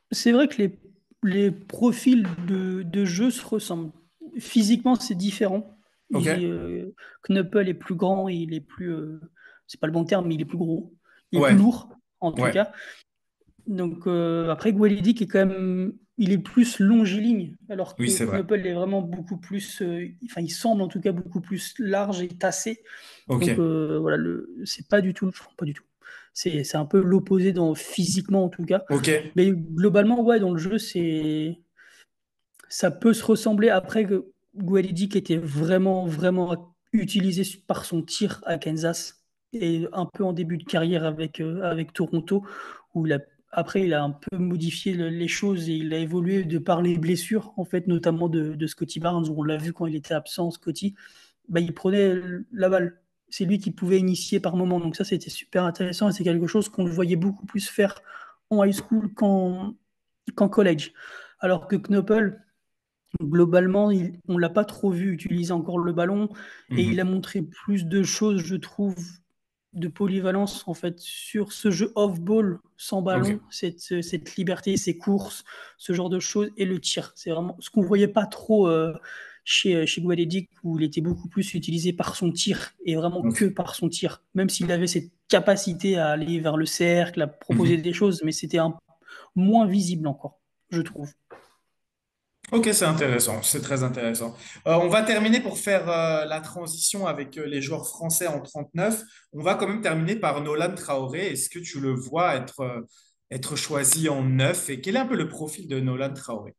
C'est vrai que les profils de jeu se ressemblent. Physiquement, c'est différent. OK? Knuppel est plus grand, il est plus. C'est pas le bon terme, mais il est plus gros. Il est plus Ouais, lourd, en tout ouais. cas. Donc après, Guelidi qui est quand même. Il est plus longiligne, alors Oui, que c'est vrai. Knuppel est vraiment beaucoup plus. Enfin, il semble en tout cas beaucoup plus large et tassé. Donc OK. voilà, c'est pas du tout. Enfin, pas du tout. C'est un peu l'opposé physiquement en tout cas. OK. Mais globalement, ouais, dans le jeu, ça peut se ressembler. Après, que Guelidi qui était vraiment utilisé par son tir à Kansas et un peu en début de carrière avec Toronto, où après, il a un peu modifié les choses et il a évolué de par les blessures, en fait, notamment de Scotty Barnes, où on l'a vu quand il était absent, Scotty, bah, il prenait la balle. C'est lui qui pouvait initier par moment. Donc ça, c'était super intéressant et c'est quelque chose qu'on le voyait beaucoup plus faire en high school qu'en college. Alors que Knoppel, globalement, on l'a pas trop vu utiliser encore le ballon et il a Mhm. montré plus de choses, je trouve, de polyvalence en fait sur ce jeu off-ball sans ballon, OK. cette liberté, ces courses, ce genre de choses et le tir. C'est vraiment ce qu'on voyait pas trop chez Guadedik où il était beaucoup plus utilisé par son tir et vraiment que OK. par son tir, même s'il avait cette capacité à aller vers le cercle, à proposer Mhm. des choses, mais c'était moins visible encore, je trouve. Ok, c'est intéressant, c'est très intéressant. On va terminer pour faire la transition avec les joueurs français en 39. On va quand même terminer par Nolan Traoré. Est-ce que tu le vois être choisi en 9 et quel est un peu le profil de Nolan Traoré?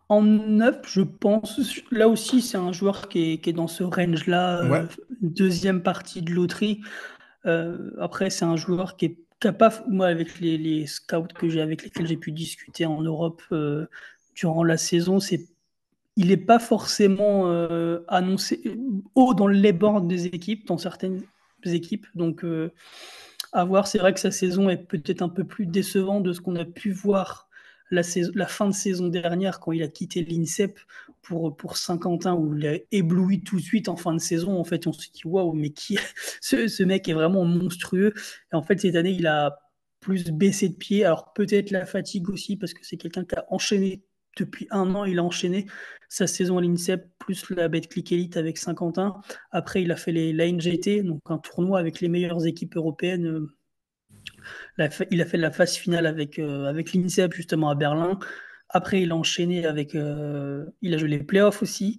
En neuf, je pense, là aussi, c'est un joueur qui est dans ce range-là, Ouais, deuxième partie de loterie. Après, c'est un joueur qui a pas, moi, avec les scouts avec lesquels j'ai pu discuter en Europe, durant la saison, il n'est pas forcément annoncé haut dans les boards des équipes, dans certaines équipes. Donc, à voir, c'est vrai que sa saison est peut-être un peu plus décevante de ce qu'on a pu voir la fin de saison dernière quand il a quitté l'INSEP pour Saint-Quentin, où il a ébloui tout de suite en fin de saison. En fait, on se dit waouh, mais ce mec est vraiment monstrueux. Et en fait, cette année, il a plus baissé de pied. Alors, peut-être la fatigue aussi, parce que c'est quelqu'un qui a enchaîné depuis un an. Il a enchaîné sa saison à l'INSEP, plus la Betclic Elite avec Saint-Quentin. Après, il a fait la NGT, donc un tournoi avec les meilleures équipes européennes. Il a fait la phase finale avec l'INSEP, justement, à Berlin. Après, il a enchaîné il a joué les playoffs aussi.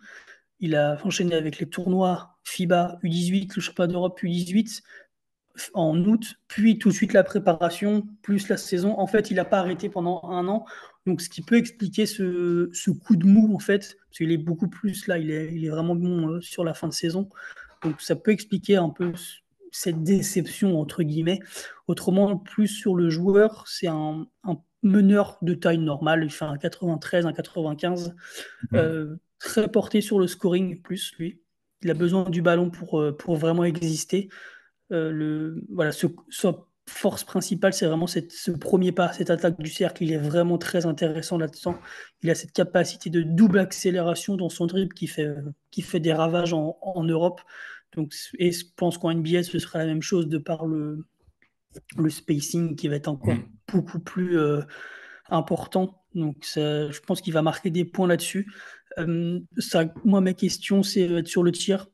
Il a enchaîné avec les tournois FIBA U18, le championnat d'Europe U18 en août, puis tout de suite la préparation, plus la saison. En fait, il n'a pas arrêté pendant un an. Donc, ce qui peut expliquer ce coup de mou, en fait, parce qu'il est beaucoup plus là, il est vraiment bon sur la fin de saison. Donc, ça peut expliquer un peu cette déception, entre guillemets. Autrement, plus sur le joueur, c'est un meneur de taille normale. Il fait un 93, un 95. Mhm. Très porté sur le scoring, plus lui. Il a besoin du ballon pour vraiment exister. Voilà, sa force principale, c'est vraiment ce premier pas, cette attaque du cercle. Il est vraiment très intéressant là-dedans. Il a cette capacité de double accélération dans son dribble qui fait des ravages en Europe. Donc, et je pense qu'en NBA, ce sera la même chose de par le spacing qui va être encore Mhm. beaucoup plus important. Donc, je pense qu'il va marquer des points là-dessus. Moi, ma question, c'est sur le tir.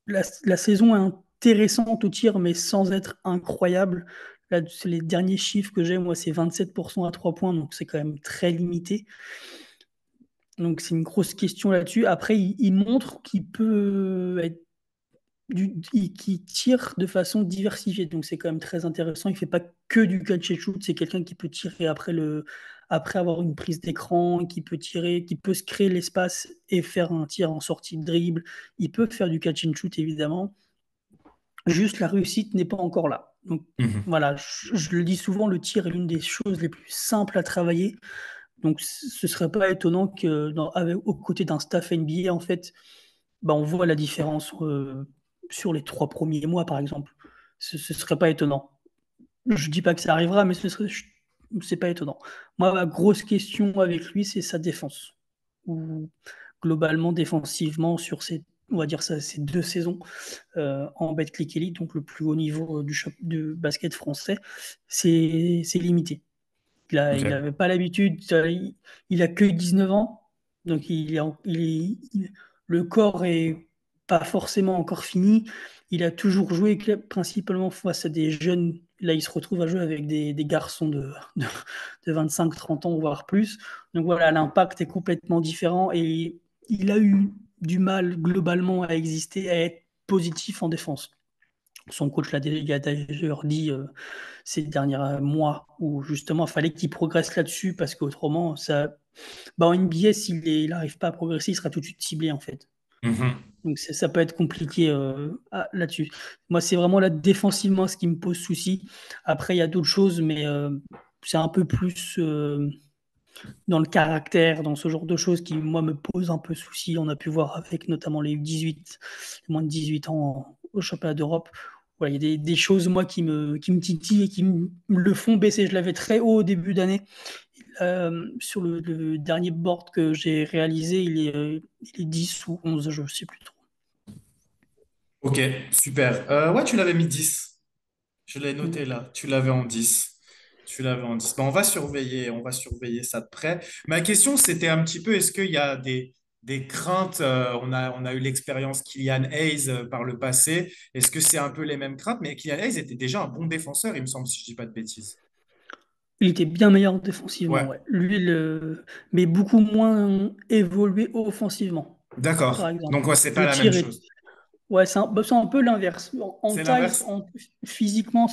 La saison est intéressante au tir, mais sans être incroyable. Là, c'est les derniers chiffres que j'ai, moi, c'est 27% à 3 points, donc c'est quand même très limité. Donc, c'est une grosse question là-dessus. Après, il montre qu'il peut être qui tire de façon diversifiée. Donc c'est quand même très intéressant. Il fait pas que du catch and shoot. C'est quelqu'un qui peut tirer après avoir une prise d'écran, qui peut tirer, qui peut se créer l'espace et faire un tir en sortie de dribble. Il peut faire du catch and shoot évidemment. Juste la réussite n'est pas encore là. Donc Mhm. voilà, je le dis souvent, le tir est l'une des choses les plus simples à travailler. Donc ce serait pas étonnant que aux côtés d'un staff NBA en fait, bah, on voit la différence sur les 3 premiers mois, par exemple. Ce serait pas étonnant. Je dis pas que ça arrivera, mais c'est pas étonnant. Moi, ma grosse question avec lui, c'est sa défense. Ou globalement, défensivement, on va dire ça, ces 2 saisons en Betclic Elite, donc le plus haut niveau du basket français, c'est limité. Il Ok. n'avait pas l'habitude, il a que 19 ans, donc le corps est pas forcément encore fini. Il a toujours joué principalement face à des jeunes. Là, il se retrouve à jouer avec des garçons de 25-30 ans, voire plus. Donc voilà, l'impact est complètement différent et il a eu du mal globalement à exister, à être positif en défense. Son coach l'a d'ailleurs dit ces derniers mois où justement il fallait qu'il progresse là-dessus parce qu'autrement, en NBA, s'il n'arrive pas à progresser, il sera tout de suite ciblé en fait. Mhm. Donc ça peut être compliqué là-dessus. Moi, c'est vraiment là défensivement ce qui me pose souci. Après, il y a d'autres choses, mais c'est un peu plus dans le caractère, dans ce genre de choses qui, moi, me posent un peu souci. On a pu voir avec notamment les U18, les moins de 18 ans au championnat d'Europe. Ouais, il y a des choses, moi, qui me titillent et qui me le font baisser. Je l'avais très haut au début d'année. Sur le dernier board que j'ai réalisé, il est 10 ou 11, je ne sais plus trop. Ok, super. Ouais, tu l'avais mis 10. Je l'ai Mm. noté là. Tu l'avais en 10. Tu l'avais en 10. Ben, on va surveiller ça de près. Ma question, c'était un petit peu, est-ce qu'il y a des craintes? On a eu l'expérience Kylian Hayes par le passé. Est-ce que c'est un peu les mêmes craintes? Mais Kylian Hayes était déjà un bon défenseur, il me semble, si je dis pas de bêtises. Il était bien meilleur défensivement, Ouais, ouais. Lui, mais beaucoup moins évolué offensivement, par d'accord. exemple. Donc, ouais, c'est pas Le la même tir est chose. Ouais, c'est un peu l'inverse. En C'est taille, l'inverse? physiquement,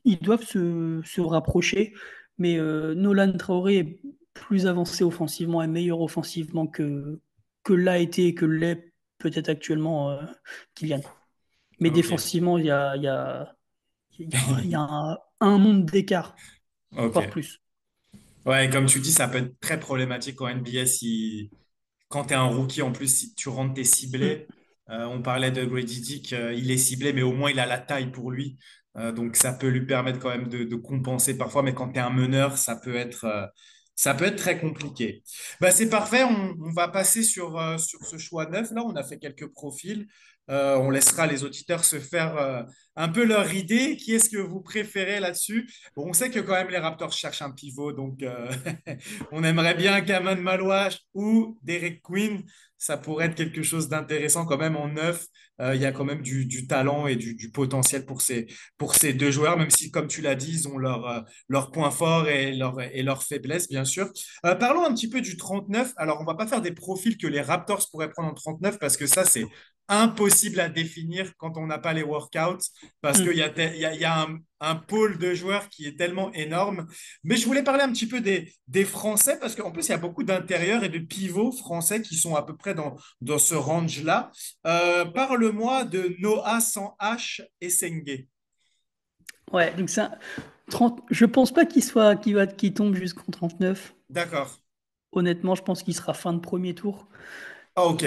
ils doivent se rapprocher, mais Nolan Traoré est plus avancé offensivement et meilleur offensivement que l'a été et que l'est peut-être actuellement Kylian. Mais Ok. défensivement, il y a un monde d'écart, voire Ok. plus. Ouais, comme tu dis, ça peut être très problématique en NBA si, quand tu es un rookie, en plus, si tu rentres tes Mm. ciblés. On parlait de Grady Dick, il est ciblé, mais au moins il a la taille pour lui. Donc ça peut lui permettre quand même de compenser parfois, mais quand tu es un meneur, ça peut être très compliqué. Bah, c'est parfait, on va passer sur ce choix neuf. Là, on a fait quelques profils. On laissera les auditeurs se faire un peu leur idée. Qui est-ce que vous préférez là-dessus? Bon, on sait que quand même les Raptors cherchent un pivot, donc on aimerait bien Kaman Malouach ou Derek Quinn. Ça pourrait être quelque chose d'intéressant quand même en neuf. Il y a quand même du talent et du potentiel pour ces deux joueurs, même si, comme tu l'as dit, ils ont leurs points forts et leurs faiblesses, bien sûr. Parlons un petit peu du 39. Alors, on va pas faire des profils que les Raptors pourraient prendre en 39 parce que ça, c'est impossible à définir quand on n'a pas les workouts parce qu'il y Mm. a, il y a un pôle de joueurs qui est tellement énorme. Mais je voulais parler un petit peu des Français, parce qu'en plus, il y a beaucoup d'intérieurs et de pivots français qui sont à peu près dans ce range-là. Parle-moi de Noah sans H et Sengue. Ouais, donc ça, 30, je pense pas qu'il tombe jusqu'en 39. D'accord. Honnêtement, je pense qu'il sera fin de premier tour. Ah, ok.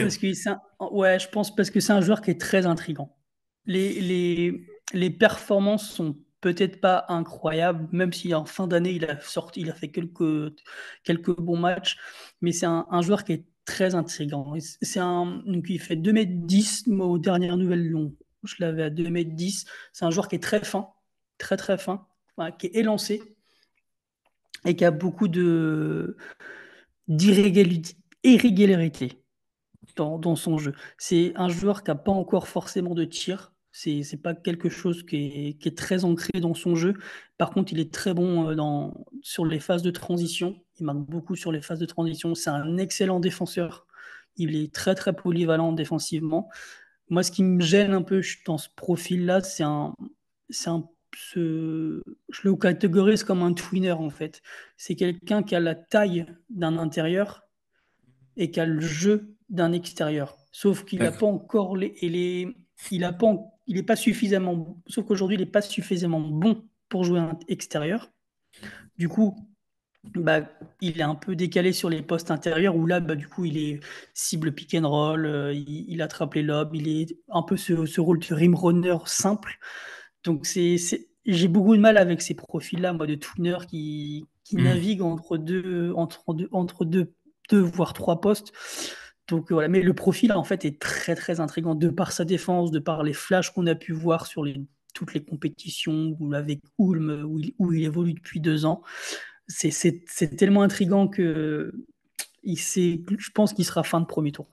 Ouais, je pense parce que c'est un joueur qui est très intriguant. Les performances sont peut-être pas incroyables, même si en fin d'année, il a fait quelques bons matchs, mais c'est un joueur qui est très intriguant. Donc il fait 2,10 m, moi, aux dernières nouvelles, je l'avais à 2,10 m. C'est un joueur qui est très fin, très très fin, enfin, qui est élancé et qui a beaucoup d'irrégularité dans son jeu. C'est un joueur qui n'a pas encore forcément de tir. C'est pas quelque chose qui est très ancré dans son jeu. Par contre, il est très bon sur les phases de transition. Il marque beaucoup sur les phases de transition. C'est un excellent défenseur. Il est très très polyvalent défensivement. Moi, ce qui me gêne un peu dans ce profil-là, c'est un, je le catégorise comme un tweener en fait. C'est quelqu'un qui a la taille d'un intérieur et qui a le jeu d'un extérieur. Sauf qu'il n'a pas D'accord. encore il a pas, il est pas suffisamment, sauf qu'aujourd'hui, il n'est pas suffisamment bon pour jouer un extérieur. Du coup, bah, il est un peu décalé sur les postes intérieurs où là, bah, du coup, il est cible pick and roll, il attrape les lobes, il est un peu ce rôle de rim runner simple. Donc, j'ai beaucoup de mal avec ces profils-là, moi, de tweener qui Hmm. naviguent entre deux, voire trois postes. Donc voilà, mais le profil en fait est très très intriguant de par sa défense, de par les flashs qu'on a pu voir sur toutes les compétitions ou avec Ulm où il évolue depuis 2 ans. C'est tellement intriguant que je pense qu'il sera fin de premier tour.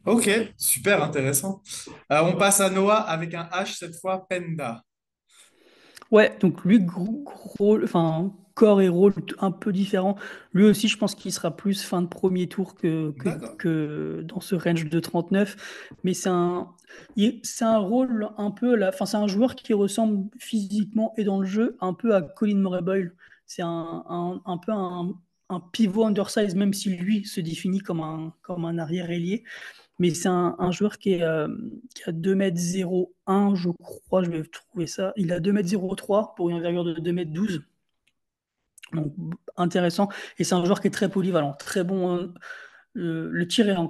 Ok, super intéressant. On passe à Noah avec un H cette fois, Penda. Ouais, donc lui, enfin, corps et rôle un peu différents. Lui aussi, je pense qu'il sera plus fin de premier tour D'accord. que dans ce range de 39. Mais c'est un rôle un peu, enfin, c'est un joueur qui ressemble physiquement et dans le jeu un peu à Colin Murray-Boyle. C'est un peu un pivot undersize, même si lui se définit comme un arrière-ailier. Mais c'est un joueur qui a 2,01 m, je crois, je vais trouver ça. Il a 2,03 m pour une envergure de 2,12 m. Donc, intéressant. Et c'est un joueur qui est très polyvalent, très bon. Le tir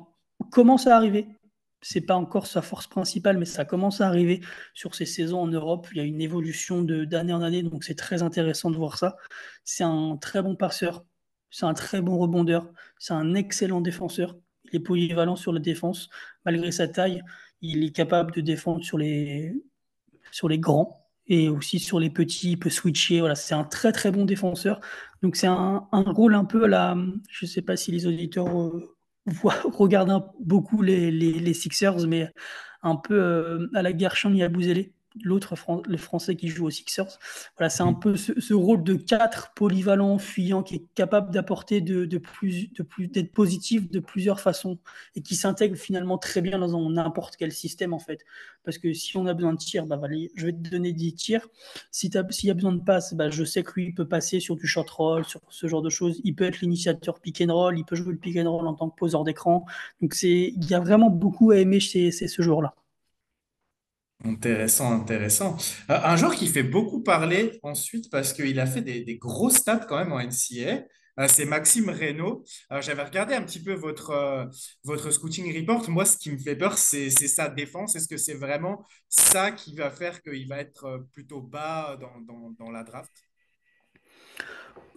commence à arriver. C'est pas encore sa force principale, mais ça commence à arriver sur ses saisons en Europe. Il y a une évolution d'année en année, donc c'est très intéressant de voir ça. C'est un très bon passeur, c'est un très bon rebondeur, c'est un excellent défenseur. Il est polyvalent sur la défense, malgré sa taille. Il est capable de défendre sur les grands et aussi sur les petits. Il peut switcher. Voilà, c'est un très très bon défenseur. Donc c'est un rôle un peu à la. Je ne sais pas si les auditeurs regardent beaucoup les Sixers, mais un peu à la Gershon Yabusele, le Français qui joue aux Sixers. Voilà, c'est un peu ce rôle de 4 polyvalent, fuyant, qui est capable d'apporter d'être positif de plusieurs façons et qui s'intègre finalement très bien dans n'importe quel système en fait. Parce que si on a besoin de tirs, bah, je vais te donner des tirs. S'il y a besoin de passes, bah, je sais que lui, il peut passer sur du short roll, sur ce genre de choses. Il peut être l'initiateur pick and roll, il peut jouer le pick and roll en tant que poseur d'écran. Donc il y a vraiment beaucoup à aimer chez ce joueur-là. Intéressant, intéressant. Un joueur qui fait beaucoup parler ensuite parce qu'il a fait des gros stats quand même en NCAA. C'est Maxime Reynaud. Alors, j'avais regardé un petit peu votre scouting report. Moi, ce qui me fait peur, c'est sa défense. Est-ce que c'est vraiment ça qui va faire qu'il va être plutôt bas dans la draft?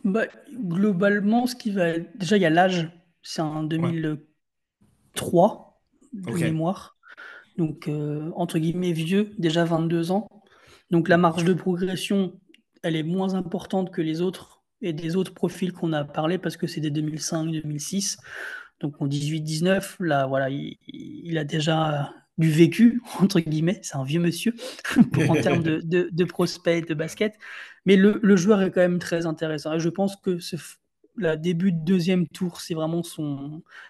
Bah, globalement, ce qui va déjà, il y a l'âge. C'est un Ouais, 2003 de ok. mémoire. Donc, entre guillemets, vieux, déjà 22 ans. Donc, la marge de progression, elle est moins importante que les autres et des autres profils qu'on a parlé parce que c'est des 2005-2006. Donc, en 18-19, là, voilà, il a déjà du vécu, entre guillemets. C'est un vieux monsieur en termes de prospect de basket. Mais le joueur est quand même très intéressant. Et je pense que la début de deuxième tour, c'est vraiment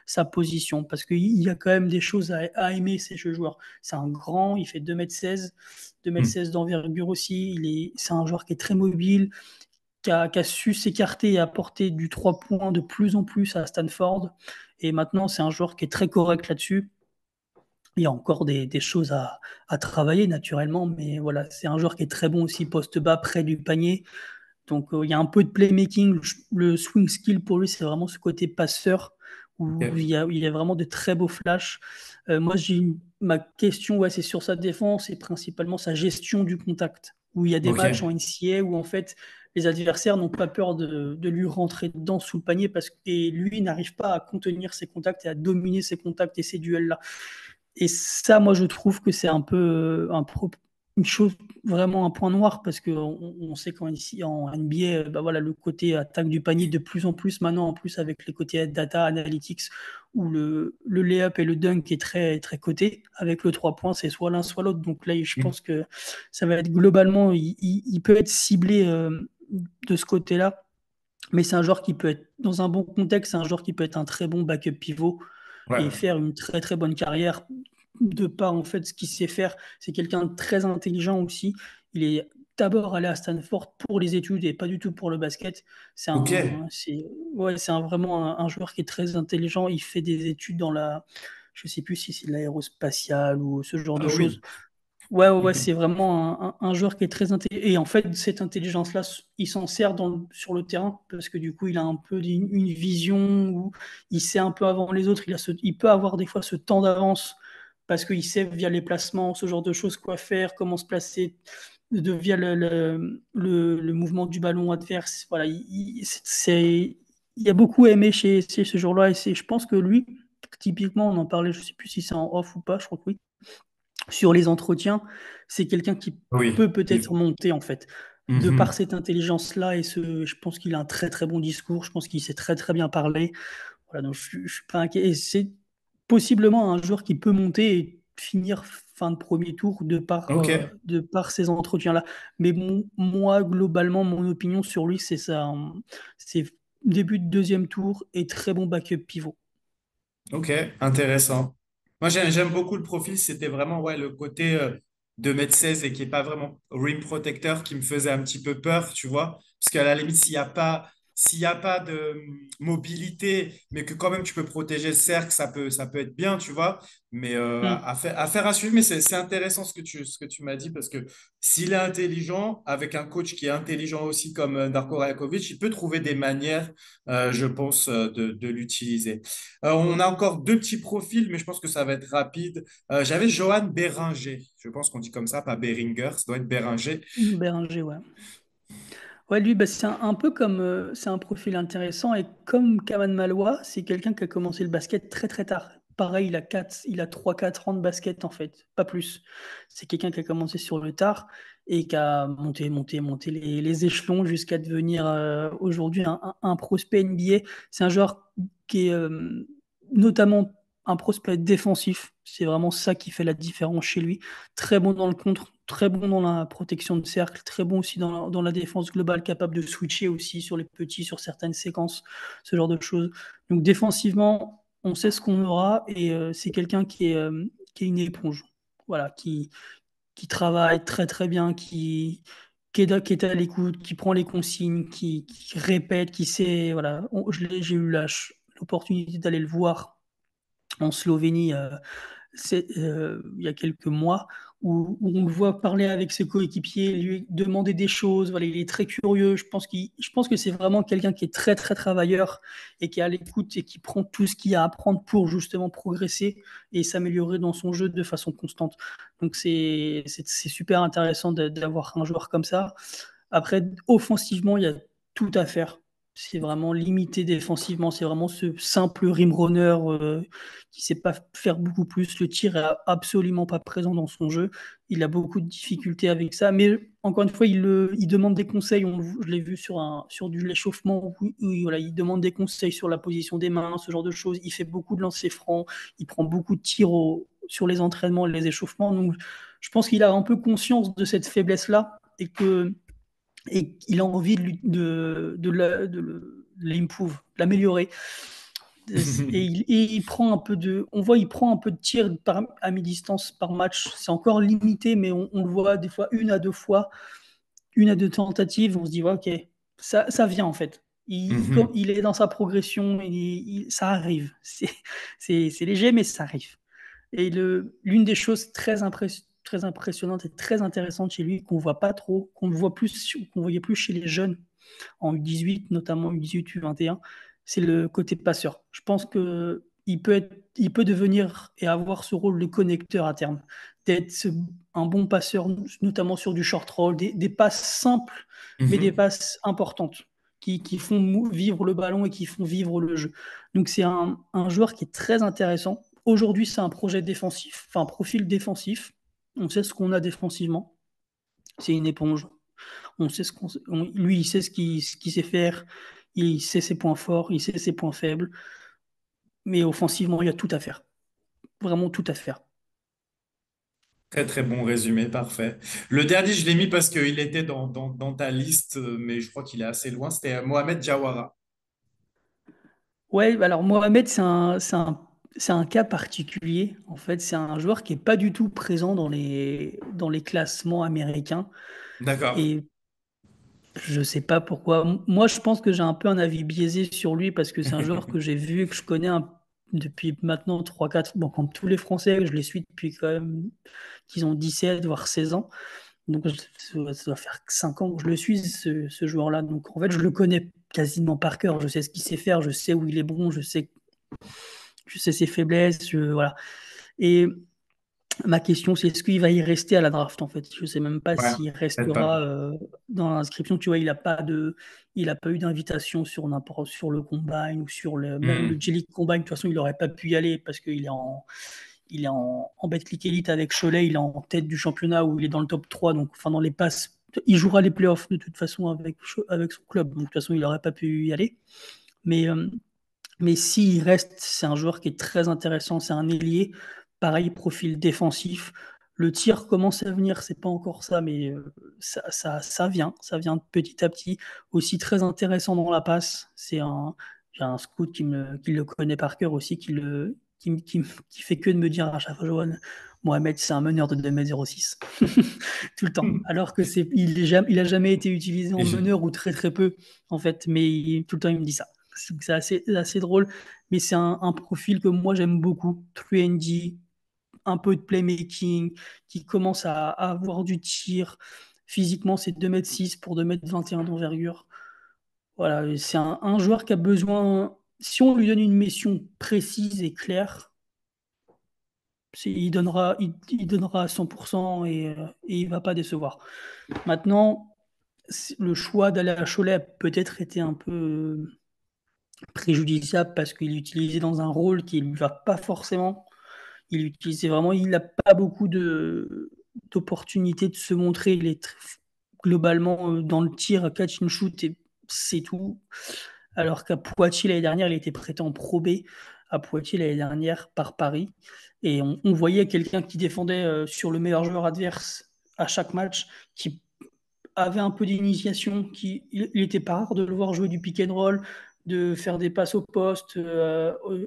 sa position. Parce qu'il y a quand même des choses à aimer, ces jeux joueurs. C'est un grand, il fait 2,16 m, 2,16 m d'envergure aussi. C'est un joueur qui est très mobile, qui a su s'écarter et apporter du 3 points de plus en plus à Stanford. Et maintenant, c'est un joueur qui est très correct là-dessus. Il y a encore des choses à travailler naturellement, mais voilà, c'est un joueur qui est très bon aussi poste bas, près du panier. Donc il y a un peu de playmaking. Le swing skill pour lui, c'est vraiment ce côté passeur où Ok. il y a vraiment de très beaux flashs. Moi, ma question, ouais, c'est sur sa défense et principalement sa gestion du contact. Où il y a des Ok. matchs en NCAA où en fait les adversaires n'ont pas peur de lui rentrer dedans sous le panier et lui n'arrive pas à contenir ses contacts et à dominer ses contacts et ces duels-là. Et ça, moi, je trouve que c'est un peu une chose, vraiment un point noir, parce qu'on sait qu'en ici, en NBA, bah voilà, le côté attaque du panier de plus en plus, maintenant, en plus, avec les côtés data analytics, où le lay-up et le dunk est très, très coté, avec le 3 points, c'est soit l'un, soit l'autre. Donc là, je pense que ça va être globalement, il peut être ciblé de ce côté-là. Mais c'est un joueur qui peut être, dans un bon contexte, c'est un joueur qui peut être un très bon backup pivot et Ouais. faire une très très bonne carrière de par en fait ce qu'il sait faire. C'est quelqu'un de très intelligent aussi. Il est d'abord allé à Stanford pour les études et pas du tout pour le basket. Ok. Ouais, vraiment un joueur qui est très intelligent. Il fait des études je sais plus si c'est de l'aérospatiale ou ce genre de Ah choses. oui. Ouais, ouais, ouais, Ok. c'est vraiment un joueur qui est très intelligent. Et en fait, cette intelligence-là, il s'en sert sur le terrain parce que du coup, il a un peu une vision où il sait un peu avant les autres. Il peut avoir des fois ce temps d'avance parce qu'il sait via les placements, ce genre de choses, quoi faire, comment se placer via le mouvement du ballon adverse. Voilà, il y a beaucoup à aimer chez ce joueur-là. Et je pense que lui, typiquement, on en parlait, je sais plus si c'est en off ou pas, je crois que oui sur les entretiens, c'est quelqu'un qui Oui. peut peut-être monter en fait. De par Mhm. cette intelligence-là, je pense qu'il a un très très bon discours, je pense qu'il sait très très bien parler. Voilà, donc je suis pas inquiet. Et c'est possiblement un joueur qui peut monter et finir fin de premier tour Ok. de par ces entretiens-là. Mais moi, globalement, mon opinion sur lui, c'est ça. C'est début de deuxième tour et très bon backup pivot. Ok, intéressant. Moi, j'aime beaucoup le profil. C'était vraiment ouais, le côté de mètre 16 et qui n'est pas vraiment rim protecteur qui me faisait un petit peu peur, tu vois. Parce qu'à la limite, s'il y a pas de mobilité, mais que quand même tu peux protéger le cercle, ça peut être bien, tu vois. Mais Hmm. à faire à suivre. Mais c'est intéressant ce que tu m'as dit parce que s'il est intelligent, avec un coach qui est intelligent aussi comme Darko Rajakovic, il peut trouver des manières, je pense, de l'utiliser. On a encore deux petits profils, mais je pense que ça va être rapide. J'avais Johan Béringer. Je pense qu'on dit comme ça, pas Beringer, ça doit être Béringer. Béranger, ouais. Ouais, lui, bah, c'est un peu comme. C'est un profil intéressant. Et comme Kaman Maloua, c'est quelqu'un qui a commencé le basket très très tard. Pareil, il a 3-4 ans de basket en fait, pas plus. C'est quelqu'un qui a commencé sur le tard et qui a monté les échelons jusqu'à devenir aujourd'hui un prospect NBA. C'est un joueur qui est notamment un prospect défensif. C'est vraiment ça qui fait la différence chez lui. Très bon dans le contre, très bon dans la protection de cercle, très bon aussi dans la défense globale, capable de switcher aussi sur les petits, sur certaines séquences, ce genre de choses. Donc défensivement, on sait ce qu'on aura et c'est quelqu'un qui est une éponge. Voilà, qui travaille très très bien, qui est à l'écoute, qui prend les consignes, qui répète, qui sait. Voilà, j'ai eu l'opportunité d'aller le voir en Slovénie il y a quelques mois. où on le voit parler avec ses coéquipiers, lui demander des choses. Voilà, il est très curieux. Je pense que c'est vraiment quelqu'un qui est très, très travailleur et qui est à l'écoute et qui prend tout ce qu'il y a à apprendre pour justement progresser et s'améliorer dans son jeu de façon constante. Donc, c'est super intéressant d'avoir un joueur comme ça. Après, offensivement, il y a tout à faire. C'est vraiment limité défensivement. C'est vraiment ce simple rim runner qui ne sait pas faire beaucoup plus. Le tir est absolument pas présent dans son jeu. Il a beaucoup de difficultés avec ça. Mais encore une fois, il demande des conseils. Je l'ai vu sur l'échauffement. Voilà, il demande des conseils sur la position des mains, ce genre de choses. Il fait beaucoup de lancers francs. Il prend beaucoup de tirs sur les entraînements et les échauffements. Donc, je pense qu'il a un peu conscience de cette faiblesse-là et qu'il a envie de l'improve, de l'améliorer. Et il prend un peu il prend un peu de tir à mi-distance par match. C'est encore limité, mais on le voit des fois une à deux tentatives. On se dit, ouais, ok, ça vient en fait. Il est dans sa progression, ça arrive. C'est léger, mais ça arrive. Et l'une des choses très impressionnantes et très intéressantes chez lui, qu'on voit pas trop, qu'on voyait plus chez les jeunes, en U18, notamment U18, U21, c'est le côté passeur. Je pense il peut devenir et avoir ce rôle de connecteur à terme, un bon passeur, notamment sur du short roll, des passes simples, mais des passes importantes. Qui font vivre le ballon et qui font vivre le jeu. Donc c'est un joueur qui est très intéressant. Aujourd'hui, c'est un projet défensif, enfin un profil défensif. On sait ce qu'on a défensivement. C'est une éponge. On sait lui, il sait ce qu'il sait faire. Il sait ses points forts, il sait ses points faibles. Mais offensivement, il y a tout à faire. Vraiment tout à faire. Très très bon résumé, parfait. Le dernier, je l'ai mis parce qu'il était dans ta liste, mais je crois qu'il est assez loin. C'était Mohamed Jawara. Ouais, alors Mohamed, c'est un cas particulier. En fait, c'est un joueur qui n'est pas du tout présent dans les classements américains. D'accord. Et je sais pas pourquoi. Moi, je pense que j'ai un peu un avis biaisé sur lui parce que c'est un joueur que j'ai vu et que je connais depuis maintenant 3 4. Bon, comme tous les Français, je les suis depuis quand même qu'ils ont 17 voire 16 ans. Donc, ça doit faire 5 ans que je le suis, ce joueur-là. Donc, en fait, je le connais quasiment par cœur. Je sais ce qu'il sait faire, je sais où il est bon, je sais ses faiblesses. Voilà. Et ma question, c'est est-ce qu'il va y rester à la draft, en fait? Je ne sais même pas Ouais, s'il peut-être pas. restera dans l'inscription. Tu vois, il a pas eu d'invitation sur le Combine ou même le Hmm. G-League Combine. De toute façon, il n'aurait pas pu y aller parce qu'il est en Betclic Elite avec Cholet. Il est en tête du championnat où il est dans le top 3. Donc, enfin, dans les passes, il jouera les playoffs de toute façon avec son club. Donc, de toute façon, il n'aurait pas pu y aller. Mais, euh, mais s'il reste, c'est un joueur qui est très intéressant. C'est un ailier. Pareil, profil défensif. Le tir commence à venir, c'est pas encore ça, mais ça vient petit à petit. Aussi très intéressant dans la passe. J'ai un scout qui le connaît par cœur aussi, qui fait que de me dire à chaque fois, Johan, Mohamed, c'est un meneur de 2,06 m tout le temps. Alors que il a jamais été utilisé Et en meneur ou très très peu, en fait, mais tout le temps il me dit ça. C'est assez drôle, mais c'est un profil que moi j'aime beaucoup. 3D, un peu de playmaking, qui commence à avoir du tir. Physiquement, c'est 2,6 m pour 2,21 m d'envergure. Voilà, c'est un joueur qui a besoin, si on lui donne une mission précise et claire, il donnera à 100% et il ne va pas décevoir. Maintenant, le choix d'aller à Cholet a peut-être été un peu préjudiciable parce qu'il est utilisé dans un rôle qui ne lui va pas forcément. Il n'a pas beaucoup d'opportunités de se montrer. Il est globalement dans le tir, catch and shoot, et c'est tout. Alors qu'à Poitiers l'année dernière, il était prêté en Pro B à Poitiers l'année dernière par Paris. Et on voyait quelqu'un qui défendait sur le meilleur joueur adverse à chaque match, qui avait un peu d'initiation, il était pas rare de le voir jouer du pick and roll, de faire des passes au poste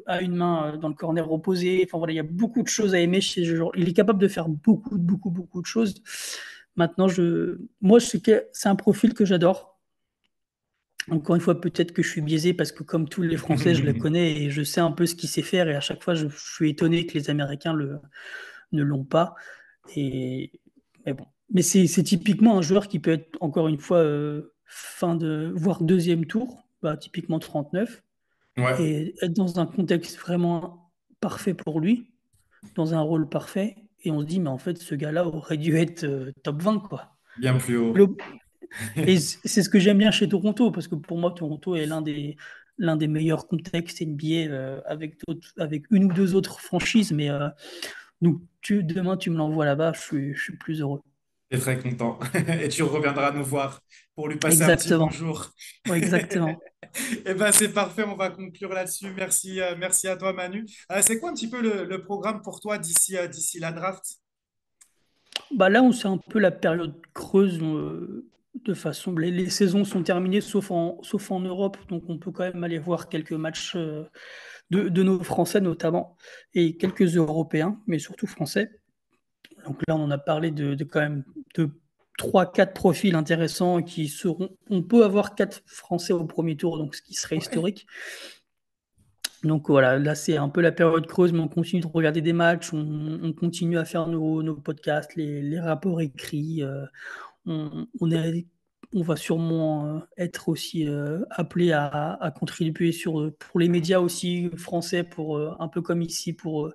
à une main dans le corner opposé. Enfin voilà, il y a beaucoup de choses à aimer chez ce joueur. Il est capable de faire beaucoup de choses. Maintenant, moi, je sais que c'est un profil que j'adore. Encore une fois, peut-être que je suis biaisé parce que comme tous les Français, je le connais et je sais un peu ce qu'il sait faire. Et à chaque fois, je suis étonné que les Américains ne l'ont pas. Et, mais bon. Mais c'est typiquement un joueur qui peut être, encore une fois, voire deuxième tour, bah, typiquement 39, Ouais, et être dans un contexte vraiment parfait pour lui, dans un rôle parfait. Et on se dit, mais en fait, ce gars-là aurait dû être top 20, quoi. bien plus haut. Glo- Et c'est ce que j'aime bien chez Toronto, parce que pour moi, Toronto est l'un des meilleurs contextes NBA avec une ou deux autres franchises. Mais donc, demain, tu me l'envoies là-bas, je suis plus heureux. T'es très content. Et tu reviendras nous voir pour lui passer un petit Exactement. bonjour. Ouais, exactement. Eh ben, c'est parfait, on va conclure là-dessus. Merci, merci à toi, Manu. C'est quoi un petit peu le programme pour toi d'ici la draft? Bah là, on sait un peu la période creuse de façon. Les saisons sont terminées, sauf en Europe, donc on peut quand même aller voir quelques matchs de nos Français notamment, et quelques Européens, mais surtout Français. Donc là, on en a parlé de quand même de 3, 4 profils intéressants qui seront. On peut avoir 4 Français au premier tour, donc ce qui serait Ouais. historique. Donc voilà, là c'est un peu la période creuse, mais on continue de regarder des matchs, on continue à faire nos podcasts, les rapports écrits. On est, on va sûrement être aussi appelé à contribuer pour les médias aussi français, un peu comme ici, pour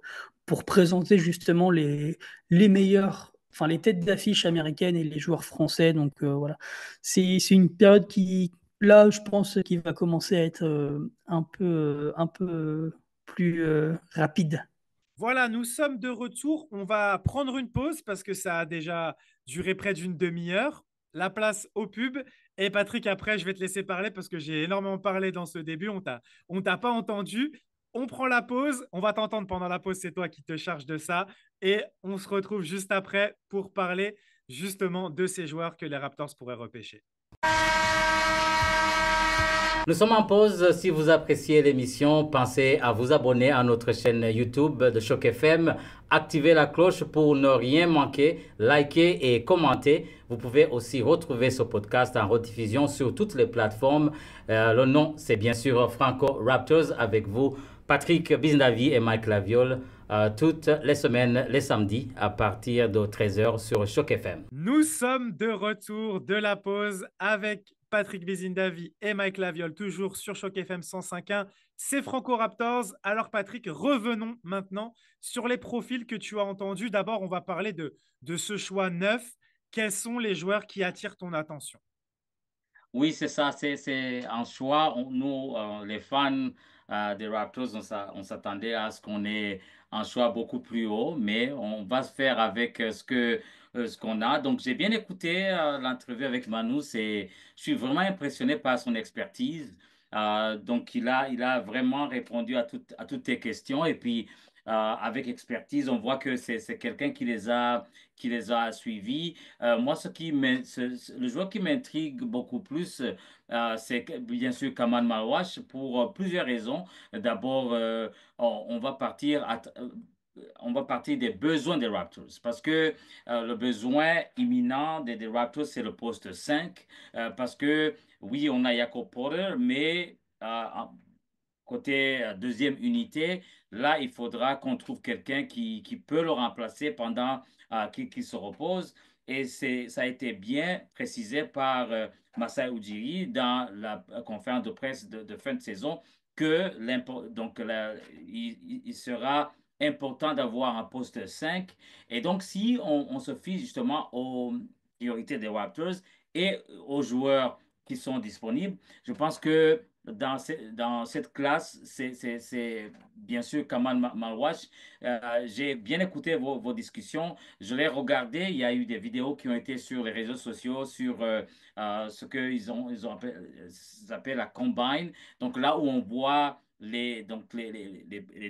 présenter justement les meilleurs, enfin les têtes d'affiche américaines et les joueurs français. Donc voilà, c'est une période qui, là, je pense, qui va commencer à être un peu plus rapide. Voilà, nous sommes de retour. On va prendre une pause parce que ça a déjà duré près d'une demi-heure. La place au pub. Et Patrick, après, je vais te laisser parler parce que j'ai énormément parlé dans ce début. On t'a pas entendu. On prend la pause. On va t'entendre pendant la pause. C'est toi qui te charges de ça. Et on se retrouve juste après pour parler justement de ces joueurs que les Raptors pourraient repêcher. Nous sommes en pause. Si vous appréciez l'émission, pensez à vous abonner à notre chaîne YouTube de Choc FM. Activez la cloche pour ne rien manquer. Likez et commentez. Vous pouvez aussi retrouver ce podcast en rediffusion sur toutes les plateformes. Le nom, c'est bien sûr Franco Raptors avec vous, Patrick Biznavi et Mike Laviole, toutes les semaines, les samedis, à partir de 13h sur Choc FM. Nous sommes de retour de la pause avec Patrick Bézindavi et Mike Laviole, toujours sur Choc FM 105.1. C'est Franco Raptors. Alors Patrick, revenons maintenant sur les profils que tu as entendus. D'abord, on va parler de ce choix neuf. Quels sont les joueurs qui attirent ton attention? Oui, c'est ça, c'est un choix. Nous, les fans des Raptors, on s'attendait à ce qu'on ait un choix beaucoup plus haut, mais on va se faire avec ce qu'on a. Donc, j'ai bien écouté l'entrevue avec Manu. Je suis vraiment impressionné par son expertise. Donc, il a vraiment répondu à toutes tes questions. Et puis, avec expertise, on voit que c'est quelqu'un qui les a suivis. Moi, le joueur qui m'intrigue beaucoup plus, bien sûr Kamal Marwash pour plusieurs raisons. D'abord, on va on va partir des besoins des Raptors parce que le besoin imminent des Raptors, c'est le poste 5 parce que oui, on a Jakob Porter, mais côté deuxième unité, là, il faudra qu'on trouve quelqu'un qui peut le remplacer pendant qu'il se repose. Et ça a été bien précisé par Masai Ujiri dans la conférence de presse de fin de saison que il sera important d'avoir un poste 5. Et donc, si on se fie justement aux priorités des Raptors et aux joueurs qui sont disponibles, je pense que dans cette classe, c'est bien sûr Kamal Marwash. J'ai bien écouté vos discussions. Je l'ai regardé. Il y a eu des vidéos qui ont été sur les réseaux sociaux sur ce ils appellent la combine. Donc là où on voit les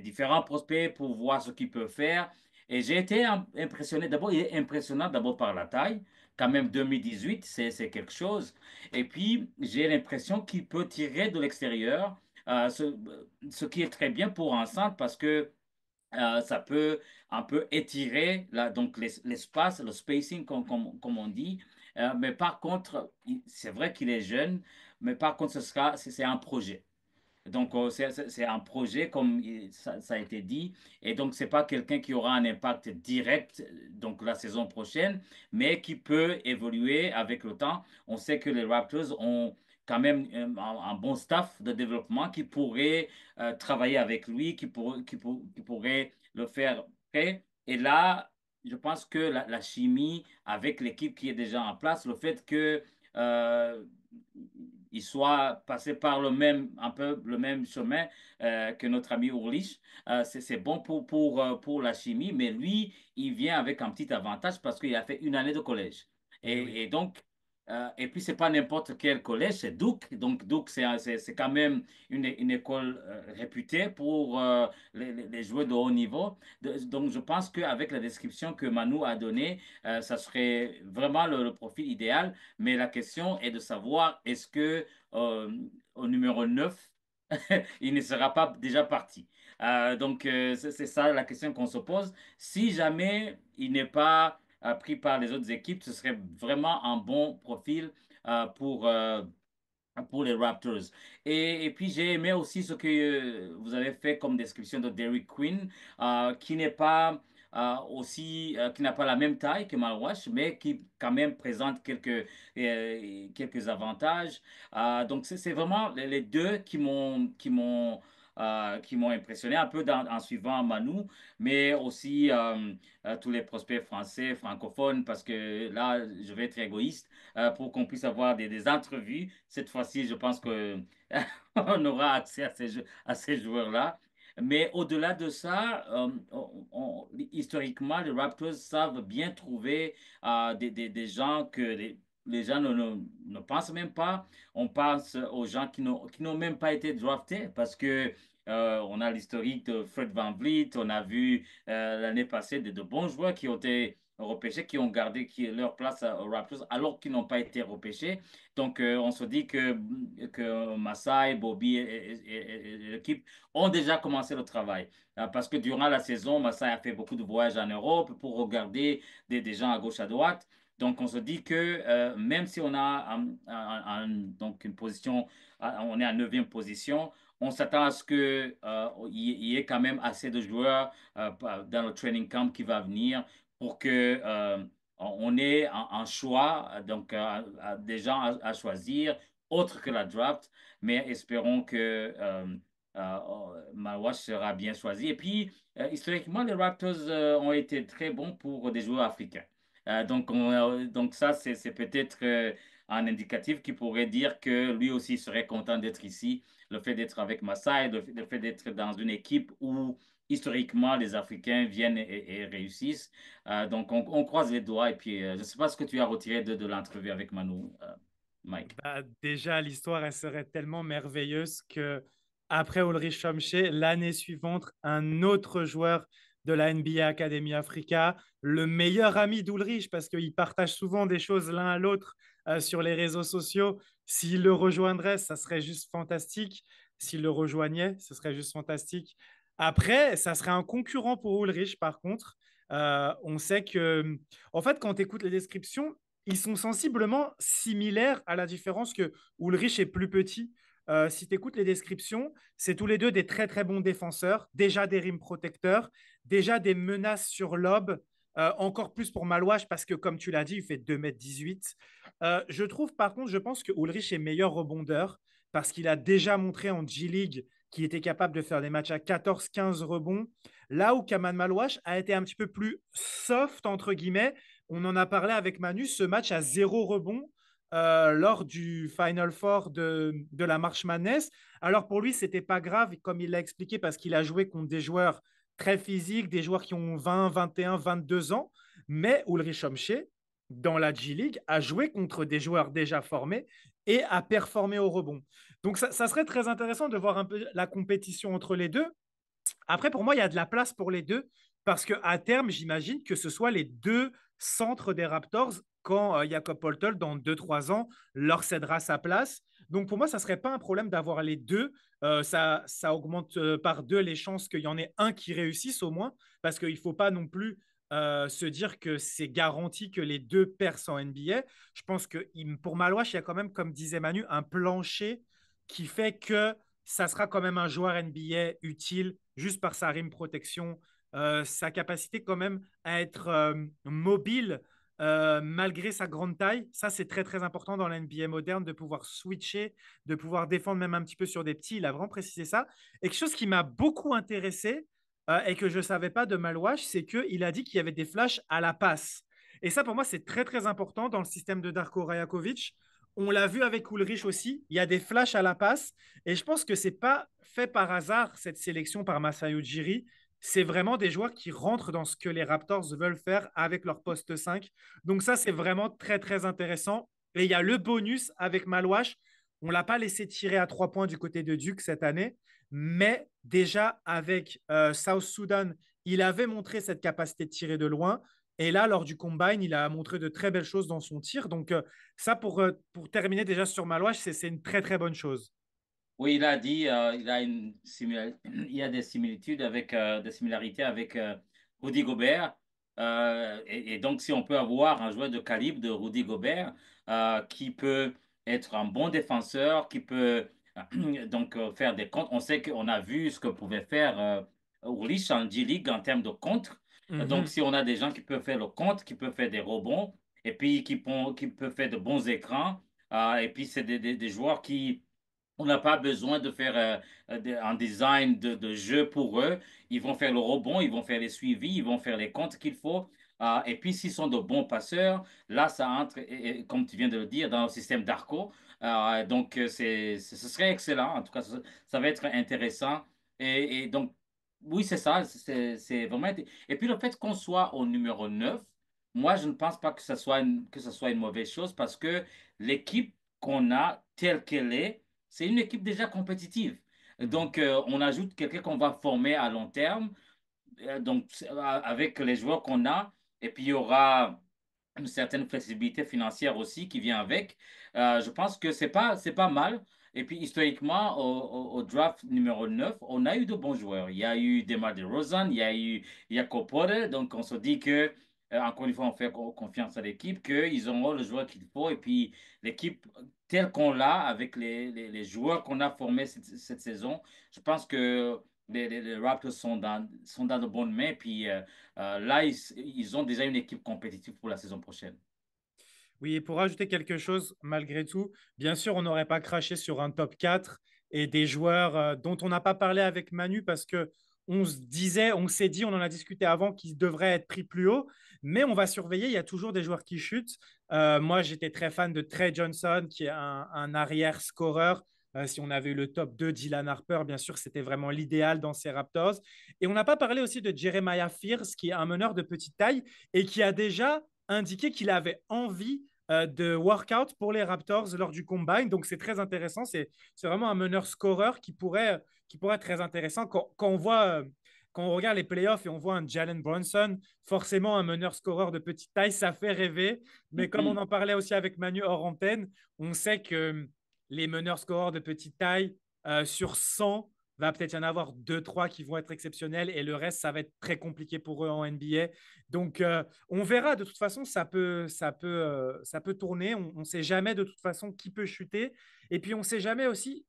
différents prospects pour voir ce qu'ils peuvent faire. Et j'ai été impressionné. D'abord, il est impressionnant d'abord par la taille. Quand même 2018, c'est quelque chose. Et puis, j'ai l'impression qu'il peut tirer de l'extérieur, ce qui est très bien pour un centre parce que ça peut un peu étirer donc l'espace, le spacing, comme on dit. Mais par contre, c'est vrai qu'il est jeune, mais par contre, c'est un projet. Donc, c'est un projet, comme ça a été dit. Et donc, c'est pas quelqu'un qui aura un impact direct, donc la saison prochaine, mais qui peut évoluer avec le temps. On sait que les Raptors ont quand même un bon staff de développement qui pourrait travailler avec lui, qui pourrait le faire prêt. Et là, je pense que la chimie avec l'équipe qui est déjà en place, le fait que euh, il soit passé par un peu le même chemin que notre ami Urlich. C'est bon pour la chimie, mais lui, il vient avec un petit avantage parce qu'il a fait une année de collège. Eh oui. Et donc, et puis, c'est pas n'importe quel collège, c'est Duke. Donc, Duke, c'est quand même une école réputée pour les joueurs de haut niveau. Donc, je pense qu'avec la description que Manu a donnée, ça serait vraiment le profil idéal. Mais la question est de savoir est-ce que euh, au numéro 9 il ne sera pas déjà parti. Donc, c'est ça la question qu'on se pose. Si jamais il n'est pas pris par les autres équipes, ce serait vraiment un bon profil euh, pour, euh, pour les Raptors. Et puis j'ai aimé aussi ce que vous avez fait comme description de Derrick Quinn, qui n'est pas qui n'a pas la même taille que Malwash, mais qui quand même présente quelques avantages. Donc c'est vraiment les deux qui m'ont impressionné un peu en suivant Manu, mais aussi tous les prospects français, francophones, parce que là, je vais être égoïste pour qu'on puisse avoir des entrevues. Cette fois-ci, je pense que on aura accès à ces joueurs-là. Mais au-delà de ça, historiquement, les Raptors savent bien trouver des gens que les gens ne pensent même pas. On pense aux gens qui n'ont même pas été draftés parce que on a l'historique de Fred VanVleet, on a vu l'année passée de bons joueurs qui ont été repêchés, qui ont gardé leur place aux Raptors alors qu'ils n'ont pas été repêchés. Donc, on se dit que Masai, Bobby et l'équipe ont déjà commencé le travail. Parce que durant la saison, Masai a fait beaucoup de voyages en Europe pour regarder des gens à gauche, à droite. Donc, on se dit que même si on a donc une position, on est à 9e position, on s'attend à ce qu'il y ait quand même assez de joueurs dans le training camp qui va venir pour que on ait un choix, donc des gens choisir, autre que la draft, mais espérons que Mawash sera bien choisi. Et puis, historiquement, les Raptors ont été très bons pour des joueurs africains. Donc ça, c'est peut-être un indicatif qui pourrait dire que lui aussi serait content d'être ici. Le fait d'être avec Maasai, le fait d'être dans une équipe où historiquement les Africains viennent et réussissent. Donc, on croise les doigts. Et puis, je ne sais pas ce que tu as retiré de l'entrevue avec Manu, Mike. Bah, déjà, l'histoire, elle serait tellement merveilleuse que après Ulrich Chomché, l'année suivante, un autre joueur de la NBA Academy Africa, le meilleur ami d'Ulrich, parce qu'ils partagent souvent des choses l'un à l'autre sur les réseaux sociaux. S'il le rejoindrait, ça serait juste fantastique. S'il le rejoignait, ce serait juste fantastique. Après, ça serait un concurrent pour Ulrich, par contre. On sait que, en fait, quand tu écoutes les descriptions, ils sont sensiblement similaires à la différence que Ulrich est plus petit. Si tu écoutes les descriptions, c'est tous les deux des très très bons défenseurs, déjà des rimes protecteurs, déjà des menaces sur lob, encore plus pour Malouache parce que comme tu l'as dit, il fait 2,18 m. Je trouve par contre, je pense que Ulrich est meilleur rebondeur parce qu'il a déjà montré en G-League qu'il était capable de faire des matchs à 14-15 rebonds, là où Kaman Malouache a été un petit peu plus soft, entre guillemets. On en a parlé avec Manu, ce match à 0 rebond lors du Final Four de la March Madness. Alors pour lui, c'était pas grave, comme il l'a expliqué, parce qu'il a joué contre des joueurs très physiques, des joueurs qui ont 20, 21, 22 ans. Mais Ulrich Homché, dans la G-League, a joué contre des joueurs déjà formés et a performé au rebond. Donc ça serait très intéressant de voir un peu la compétition entre les deux. Après, pour moi, il y a de la place pour les deux parce qu'à terme, j'imagine que ce soit les deux centres des Raptors quand Jakob Poeltl, dans 2, 3 ans, leur cédera sa place. Donc, pour moi, ça ne serait pas un problème d'avoir les deux. Ça augmente par deux les chances qu'il y en ait un qui réussisse au moins parce qu'il ne faut pas non plus se dire que c'est garanti que les deux percent en NBA. Je pense que pour Malouache, il y a quand même, comme disait Manu, un plancher qui fait que ça sera quand même un joueur NBA utile juste par sa rim protection, sa capacité quand même à être mobile malgré sa grande taille. Ça, c'est très, très important dans la NBA moderne de pouvoir switcher, de pouvoir défendre même un petit peu sur des petits. Il a vraiment précisé ça. Et quelque chose qui m'a beaucoup intéressé et que je ne savais pas de Malouache, c'est qu'il a dit qu'il y avait des flashs à la passe. Et ça, pour moi, c'est très, très important dans le système de Darko Rajakovic. On l'a vu avec Ulrich aussi. Il y a des flashs à la passe. Et je pense que ce n'est pas fait par hasard, cette sélection par Masai Ujiri. C'est vraiment des joueurs qui rentrent dans ce que les Raptors veulent faire avec leur poste 5. Donc ça, c'est vraiment très, très intéressant. Et il y a le bonus avec Malouache. On ne l'a pas laissé tirer à 3 points du côté de Duke cette année. Mais déjà, avec South Sudan, il avait montré cette capacité de tirer de loin. Et là, lors du combine, il a montré de très belles choses dans son tir. Donc, ça, pour terminer déjà sur Malouache, c'est une très, très bonne chose. Oui, il a dit, il y a des similitudes avec, des similarités avec Rudy Gobert. Et donc, si on peut avoir un joueur de calibre de Rudy Gobert qui peut être un bon défenseur, qui peut donc faire des contres. On sait qu'on a vu ce que pouvait faire Ulrich en G-League en termes de contre. Donc, Mhm. si on a des gens qui peuvent faire le contre, qui peuvent faire des rebonds, et puis qui peuvent faire de bons écrans, et puis c'est des joueurs qui on n'a pas besoin de faire un design de jeu pour eux. Ils vont faire le rebond, ils vont faire les suivis, ils vont faire les comptes qu'il faut. Et puis, s'ils sont de bons passeurs, là, ça entre, comme tu viens de le dire, dans le système d'Arco. Donc, ce serait excellent. En tout cas, ça va être intéressant. Et donc, oui, c'est ça. C'est vraiment. Et puis, le fait qu'on soit au numéro 9, moi, je ne pense pas que que ce soit une mauvaise chose parce que l'équipe qu'on a telle qu'elle est, c'est une équipe déjà compétitive. Mhm. Donc, on ajoute quelqu'un qu'on va former à long terme, avec les joueurs qu'on a, et puis il y aura une certaine flexibilité financière aussi qui vient avec. Je pense que c'est pas mal. Et puis, historiquement, au draft numéro 9 on a eu de bons joueurs. Il y a eu DeMar DeRozan, il y a eu Jakob Poeltl. Donc, on se dit que, encore une fois, on fait confiance à l'équipe, qu'ils auront le joueur qu'il faut. Et puis, l'équipe telle qu'on l'a, avec les joueurs qu'on a formés cette saison, je pense que les Raptors sont dans de bonnes mains. Puis, là, ils ont déjà une équipe compétitive pour la saison prochaine. Oui, et pour ajouter quelque chose, malgré tout, bien sûr, on n'aurait pas craché sur un top 4 et des joueurs dont on n'a pas parlé avec Manu parce que on se disait, on s'est dit, on en a discuté avant qu'ils devraient être pris plus haut, mais on va surveiller, il y a toujours des joueurs qui chutent. Moi, j'étais très fan de Trey Johnson, qui est un arrière-scoreur. Si on avait eu le top 2, Dylan Harper, bien sûr, c'était vraiment l'idéal dans ces Raptors. Et on n'a pas parlé aussi de Jeremiah Fears, qui est un meneur de petite taille et qui a déjà indiqué qu'il avait envie de workout pour les Raptors lors du combine. Donc, c'est très intéressant. C'est vraiment un meneur-scoreur qui pourrait être très intéressant. Quand on voit, quand on regarde les playoffs et on voit un Jalen Brunson, forcément, un meneur-scoreur de petite taille, ça fait rêver. Mais comme on Mhm. en parlait aussi avec Manu hors antenne, on sait que les meneurs-scoreurs de petite taille, sur 100, va peut-être y en avoir deux, trois qui vont être exceptionnels et le reste, ça va être très compliqué pour eux en NBA. Donc, on verra. De toute façon, ça peut tourner. On ne sait jamais de toute façon qui peut chuter. Et puis, on ne sait jamais aussi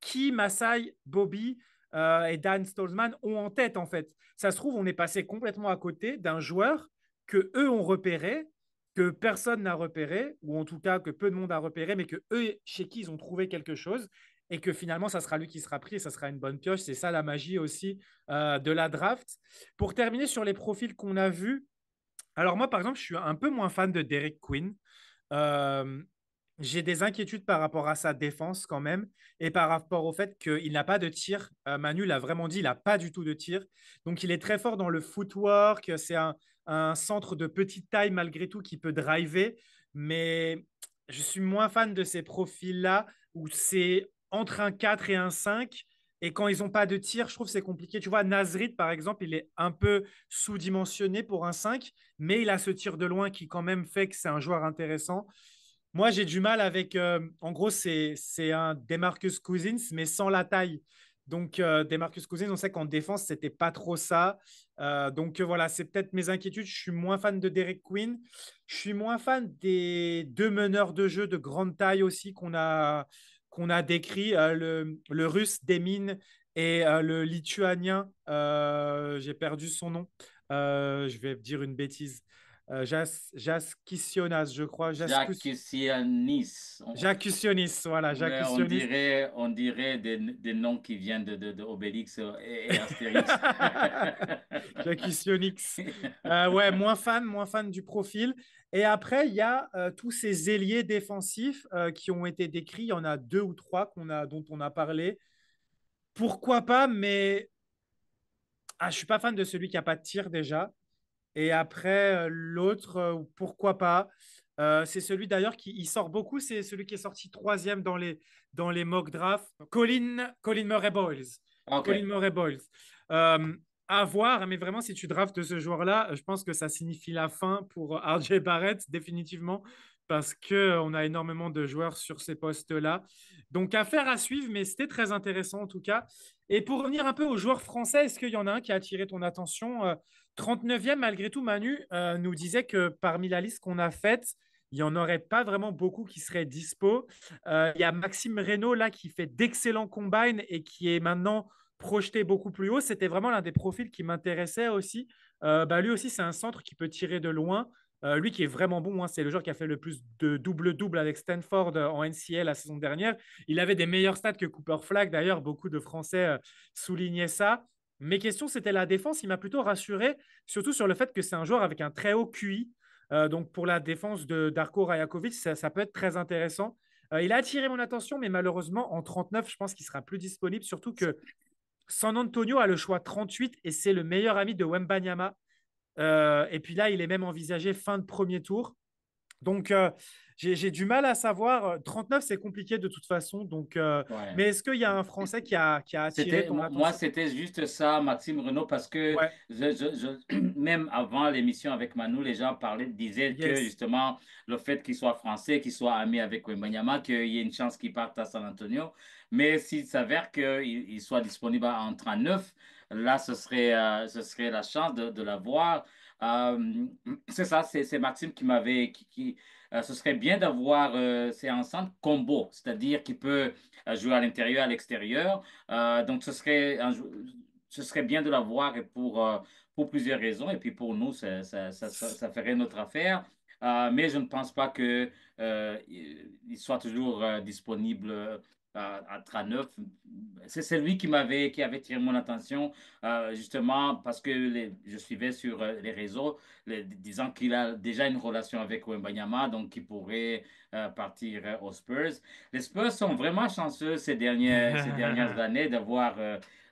qui Masai, Bobby et Dan Stolzman ont en tête, en fait. Ça se trouve, on est passé complètement à côté d'un joueur que eux ont repéré, que personne n'a repéré, ou en tout cas que peu de monde a repéré, mais que eux, chez qui ils ont trouvé quelque chose, et que finalement, ça sera lui qui sera pris, et ça sera une bonne pioche. C'est ça la magie aussi de la draft. Pour terminer sur les profils qu'on a vus, alors moi, par exemple, je suis un peu moins fan de Derek Quinn. Euh, j'ai des inquiétudes par rapport à sa défense quand même et par rapport au fait qu'il n'a pas de tir. Manu l'a vraiment dit, il n'a pas du tout de tir. Donc il est très fort dans le footwork. C'est un centre de petite taille malgré tout qui peut driver. Mais je suis moins fan de ces profils-là où c'est entre un 4 et un 5. Et quand ils n'ont pas de tir, je trouve que c'est compliqué. Tu vois, Nasrid, par exemple, il est un peu sous-dimensionné pour un 5, mais il a ce tir de loin qui quand même fait que c'est un joueur intéressant. Moi, j'ai du mal avec. En gros, c'est un Demarcus Cousins, mais sans la taille. Donc, Demarcus Cousins, on sait qu'en défense, c'était pas trop ça. Donc, voilà, c'est peut-être mes inquiétudes. Je suis moins fan de Derek Quinn. Je suis moins fan des deux meneurs de jeu de grande taille aussi qu'on a décrits, le russe Demin et le lituanien, j'ai perdu son nom, je vais dire une bêtise, Jaskissionas, je crois, Jacques Nice. Jakusionis, voilà, Ouais, Jakusionis. on dirait des noms qui viennent de Obélix et Astérix. Jakusionix. Ouais, moins fan du profil. Et après, il y a tous ces ailiers défensifs qui ont été décrits. Il y en a deux ou trois dont on a parlé. Pourquoi pas, mais je ne suis pas fan de celui qui n'a pas de tir déjà. Et après, l'autre, pourquoi pas. C'est celui d'ailleurs qui il sort beaucoup, c'est celui qui est sorti troisième dans les mock drafts. Colin Murray Boyles. Colin OK. Murray Boyles. Euh, à voir, mais vraiment, si tu draftes ce joueur-là, je pense que ça signifie la fin pour RJ Barrett, définitivement, parce qu'on a énormément de joueurs sur ces postes-là. Donc, affaire à suivre, mais c'était très intéressant en tout cas. Et pour revenir un peu aux joueurs français, est-ce qu'il y en a un qui a attiré ton attention 39e, malgré tout, Manu nous disait que parmi la liste qu'on a faite, il n'y en aurait pas vraiment beaucoup qui seraient dispo. Il y a Maxime Reynaud là qui fait d'excellents combines et qui est maintenant projeté beaucoup plus haut. C'était vraiment l'un des profils qui m'intéressait aussi. Lui aussi, c'est un centre qui peut tirer de loin. Lui qui est vraiment bon, hein, c'est le joueur qui a fait le plus de double-double avec Stanford en NCAA la saison dernière. Il avait des meilleurs stats que Cooper Flag. D'ailleurs, beaucoup de Français soulignaient ça. Mes questions, c'était la défense. Il m'a plutôt rassuré, surtout sur le fait que c'est un joueur avec un très haut QI. Donc, pour la défense de Darko Rajakovic, ça peut être très intéressant. Il a attiré mon attention, mais malheureusement, en 39, je pense qu'il sera plus disponible. Surtout que San Antonio a le choix 38 et c'est le meilleur ami de Wembanyama. Et puis là, il est même envisagé fin de premier tour. Donc, j'ai du mal à savoir. 39, c'est compliqué de toute façon. Donc, Ouais. mais est-ce qu'il y a un Français qui a attiré ton Moi, attention? c'était juste ça, Maxime Renaud, parce que Ouais, même avant l'émission avec Manu, les gens disaient que yes. justement, le fait qu'il soit français, qu'il soit ami avec Wembanyama, qu'il y ait une chance qu'il parte à San Antonio. Mais s'il s'avère qu'il soit disponible en 39, là, ce serait la chance de l'avoir. C'est ça, c'est Maxime qui m'avait, ce serait bien d'avoir, c'est un centre combo, c'est-à-dire qu'il peut jouer à l'intérieur, à l'extérieur. Donc, ce serait bien de l'avoir et pour plusieurs raisons. Et puis pour nous, ça ferait notre affaire. Mais je ne pense pas que, il soit toujours disponible à 39. C'est lui qui avait tiré mon attention, justement parce que je suivais sur les réseaux, disant qu'il a déjà une relation avec Wembanyama, donc il pourrait partir aux Spurs. Les Spurs sont vraiment chanceux ces dernières années d'avoir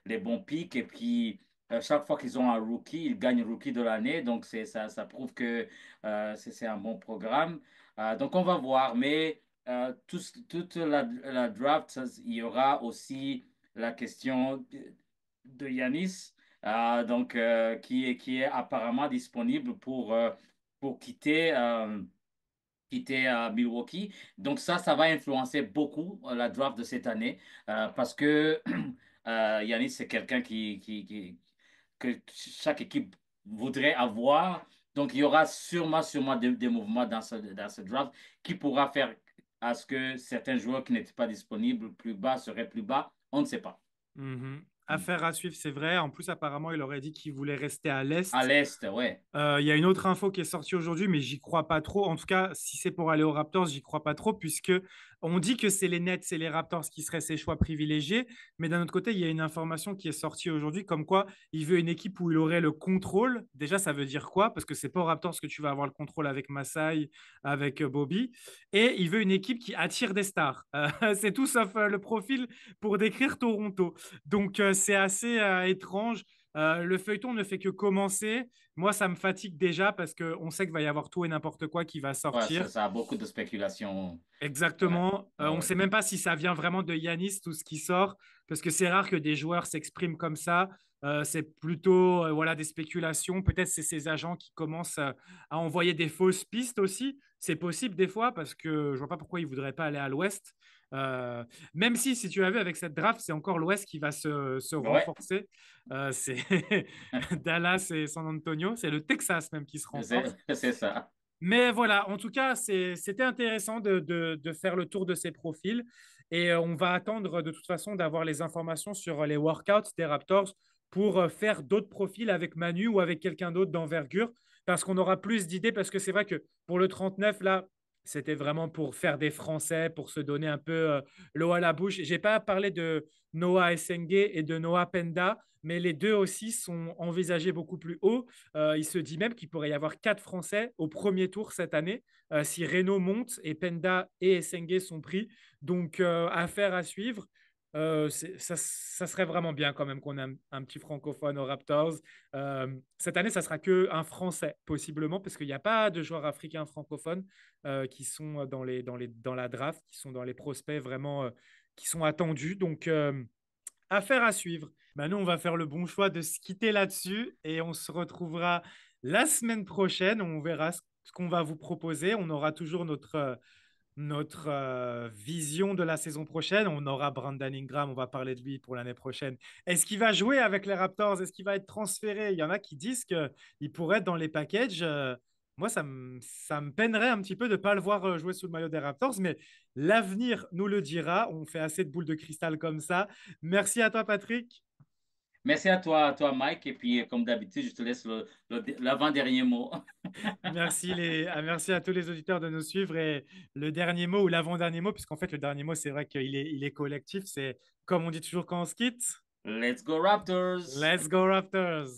les bons pics et puis chaque fois qu'ils ont un rookie, ils gagnent rookie de l'année. Donc ça prouve que c'est un bon programme. Donc on va voir. Mais toute la draft, il y aura aussi la question de Yanis, qui est apparemment disponible pour quitter Milwaukee. Donc ça va influencer beaucoup la draft de cette année parce que Yanis, c'est quelqu'un que chaque équipe voudrait avoir. Donc il y aura sûrement des mouvements dans ce draft qui pourra faire à ce que certains joueurs qui n'étaient pas disponibles plus bas seraient plus bas. On ne sait pas. Mhm. Affaire à suivre, c'est vrai. En plus, apparemment, il aurait dit qu'il voulait rester à À l'Est. l'Est, ouais. Il y a une autre info qui est sortie aujourd'hui, mais j'y crois pas trop. En tout cas, si c'est pour aller aux Raptors, j'y crois pas trop, puisque on dit que c'est les Nets et les Raptors qui seraient ses choix privilégiés. Mais d'un autre côté, il y a une information qui est sortie aujourd'hui, comme quoi il veut une équipe où il aurait le contrôle. Déjà, ça veut dire quoi? Parce que c'est pas aux Raptors que tu vas avoir le contrôle avec Masai, avec Bobby. Et il veut une équipe qui attire des stars. C'est tout sauf le profil pour décrire Toronto. Donc, c'est assez étrange. Le feuilleton ne fait que commencer. Moi, ça me fatigue déjà parce qu'on sait qu'il va y avoir tout et n'importe quoi qui va Ouais, sortir. ça a beaucoup de spéculation. Ouais, Exactement. ouais, On ne ouais. sait même pas si ça vient vraiment de Yanis, tout ce qui sort, parce que c'est rare que des joueurs s'expriment comme ça. C'est plutôt voilà, des spéculations. Peut-être c'est ces agents qui commencent à envoyer des fausses pistes aussi. C'est possible des fois, parce que je vois pas pourquoi ils ne voudraient pas aller à l'Ouest. Euh, Même si tu as vu avec cette draft, c'est encore l'Ouest qui va se Ouais, renforcer. C'est Dallas et San Antonio. C'est le Texas même qui se renforce. c'est ça. Mais voilà, en tout cas, c'était intéressant de faire le tour de ces profils. Et on va attendre de toute façon d'avoir les informations sur les workouts des Raptors pour faire d'autres profils avec Manu ou avec quelqu'un d'autre d'envergure, parce qu'on aura plus d'idées, parce que c'est vrai que pour le 39, là, c'était vraiment pour faire des Français, pour se donner un peu l'eau à la bouche. J'ai pas parlé de Noah Essengue et de Noah Penda, mais les deux aussi sont envisagés beaucoup plus haut. Il se dit même qu'il pourrait y avoir 4 Français au premier tour cette année si Renault monte et Penda et Essengue sont pris. Donc, affaire à suivre. Ça serait vraiment bien quand même qu'on ait un petit francophone aux Raptors. Cette année, ça sera que un Français, possiblement, parce qu'il n'y a pas de joueurs africains francophones qui sont dans la draft, qui sont dans les prospects vraiment qui sont attendus. Donc, affaire à suivre. Nous, on va faire le bon choix de se quitter là-dessus et on se retrouvera la semaine prochaine. On verra ce qu'on va vous proposer. On aura toujours notre vision de la saison prochaine. On aura Brandon Ingram, on va parler de lui pour l'année prochaine. Est-ce qu'il va jouer avec les Raptors? Est-ce qu'il va être transféré? Il y en a qui disent qu'il pourrait être dans les packages. Moi, ça me peinerait un petit peu de ne pas le voir jouer sous le maillot des Raptors, mais l'avenir nous le dira. On fait assez de boules de cristal comme ça. Merci à toi, Patrick. Merci à toi, Mike. Et puis, comme d'habitude, je te laisse l'avant-dernier mot. Merci à tous les auditeurs de nous suivre. Et le dernier mot ou l'avant-dernier mot, puisqu'en fait, le dernier mot, c'est vrai qu'il est collectif. C'est comme on dit toujours quand on se quitte. Let's go Raptors! Let's go Raptors!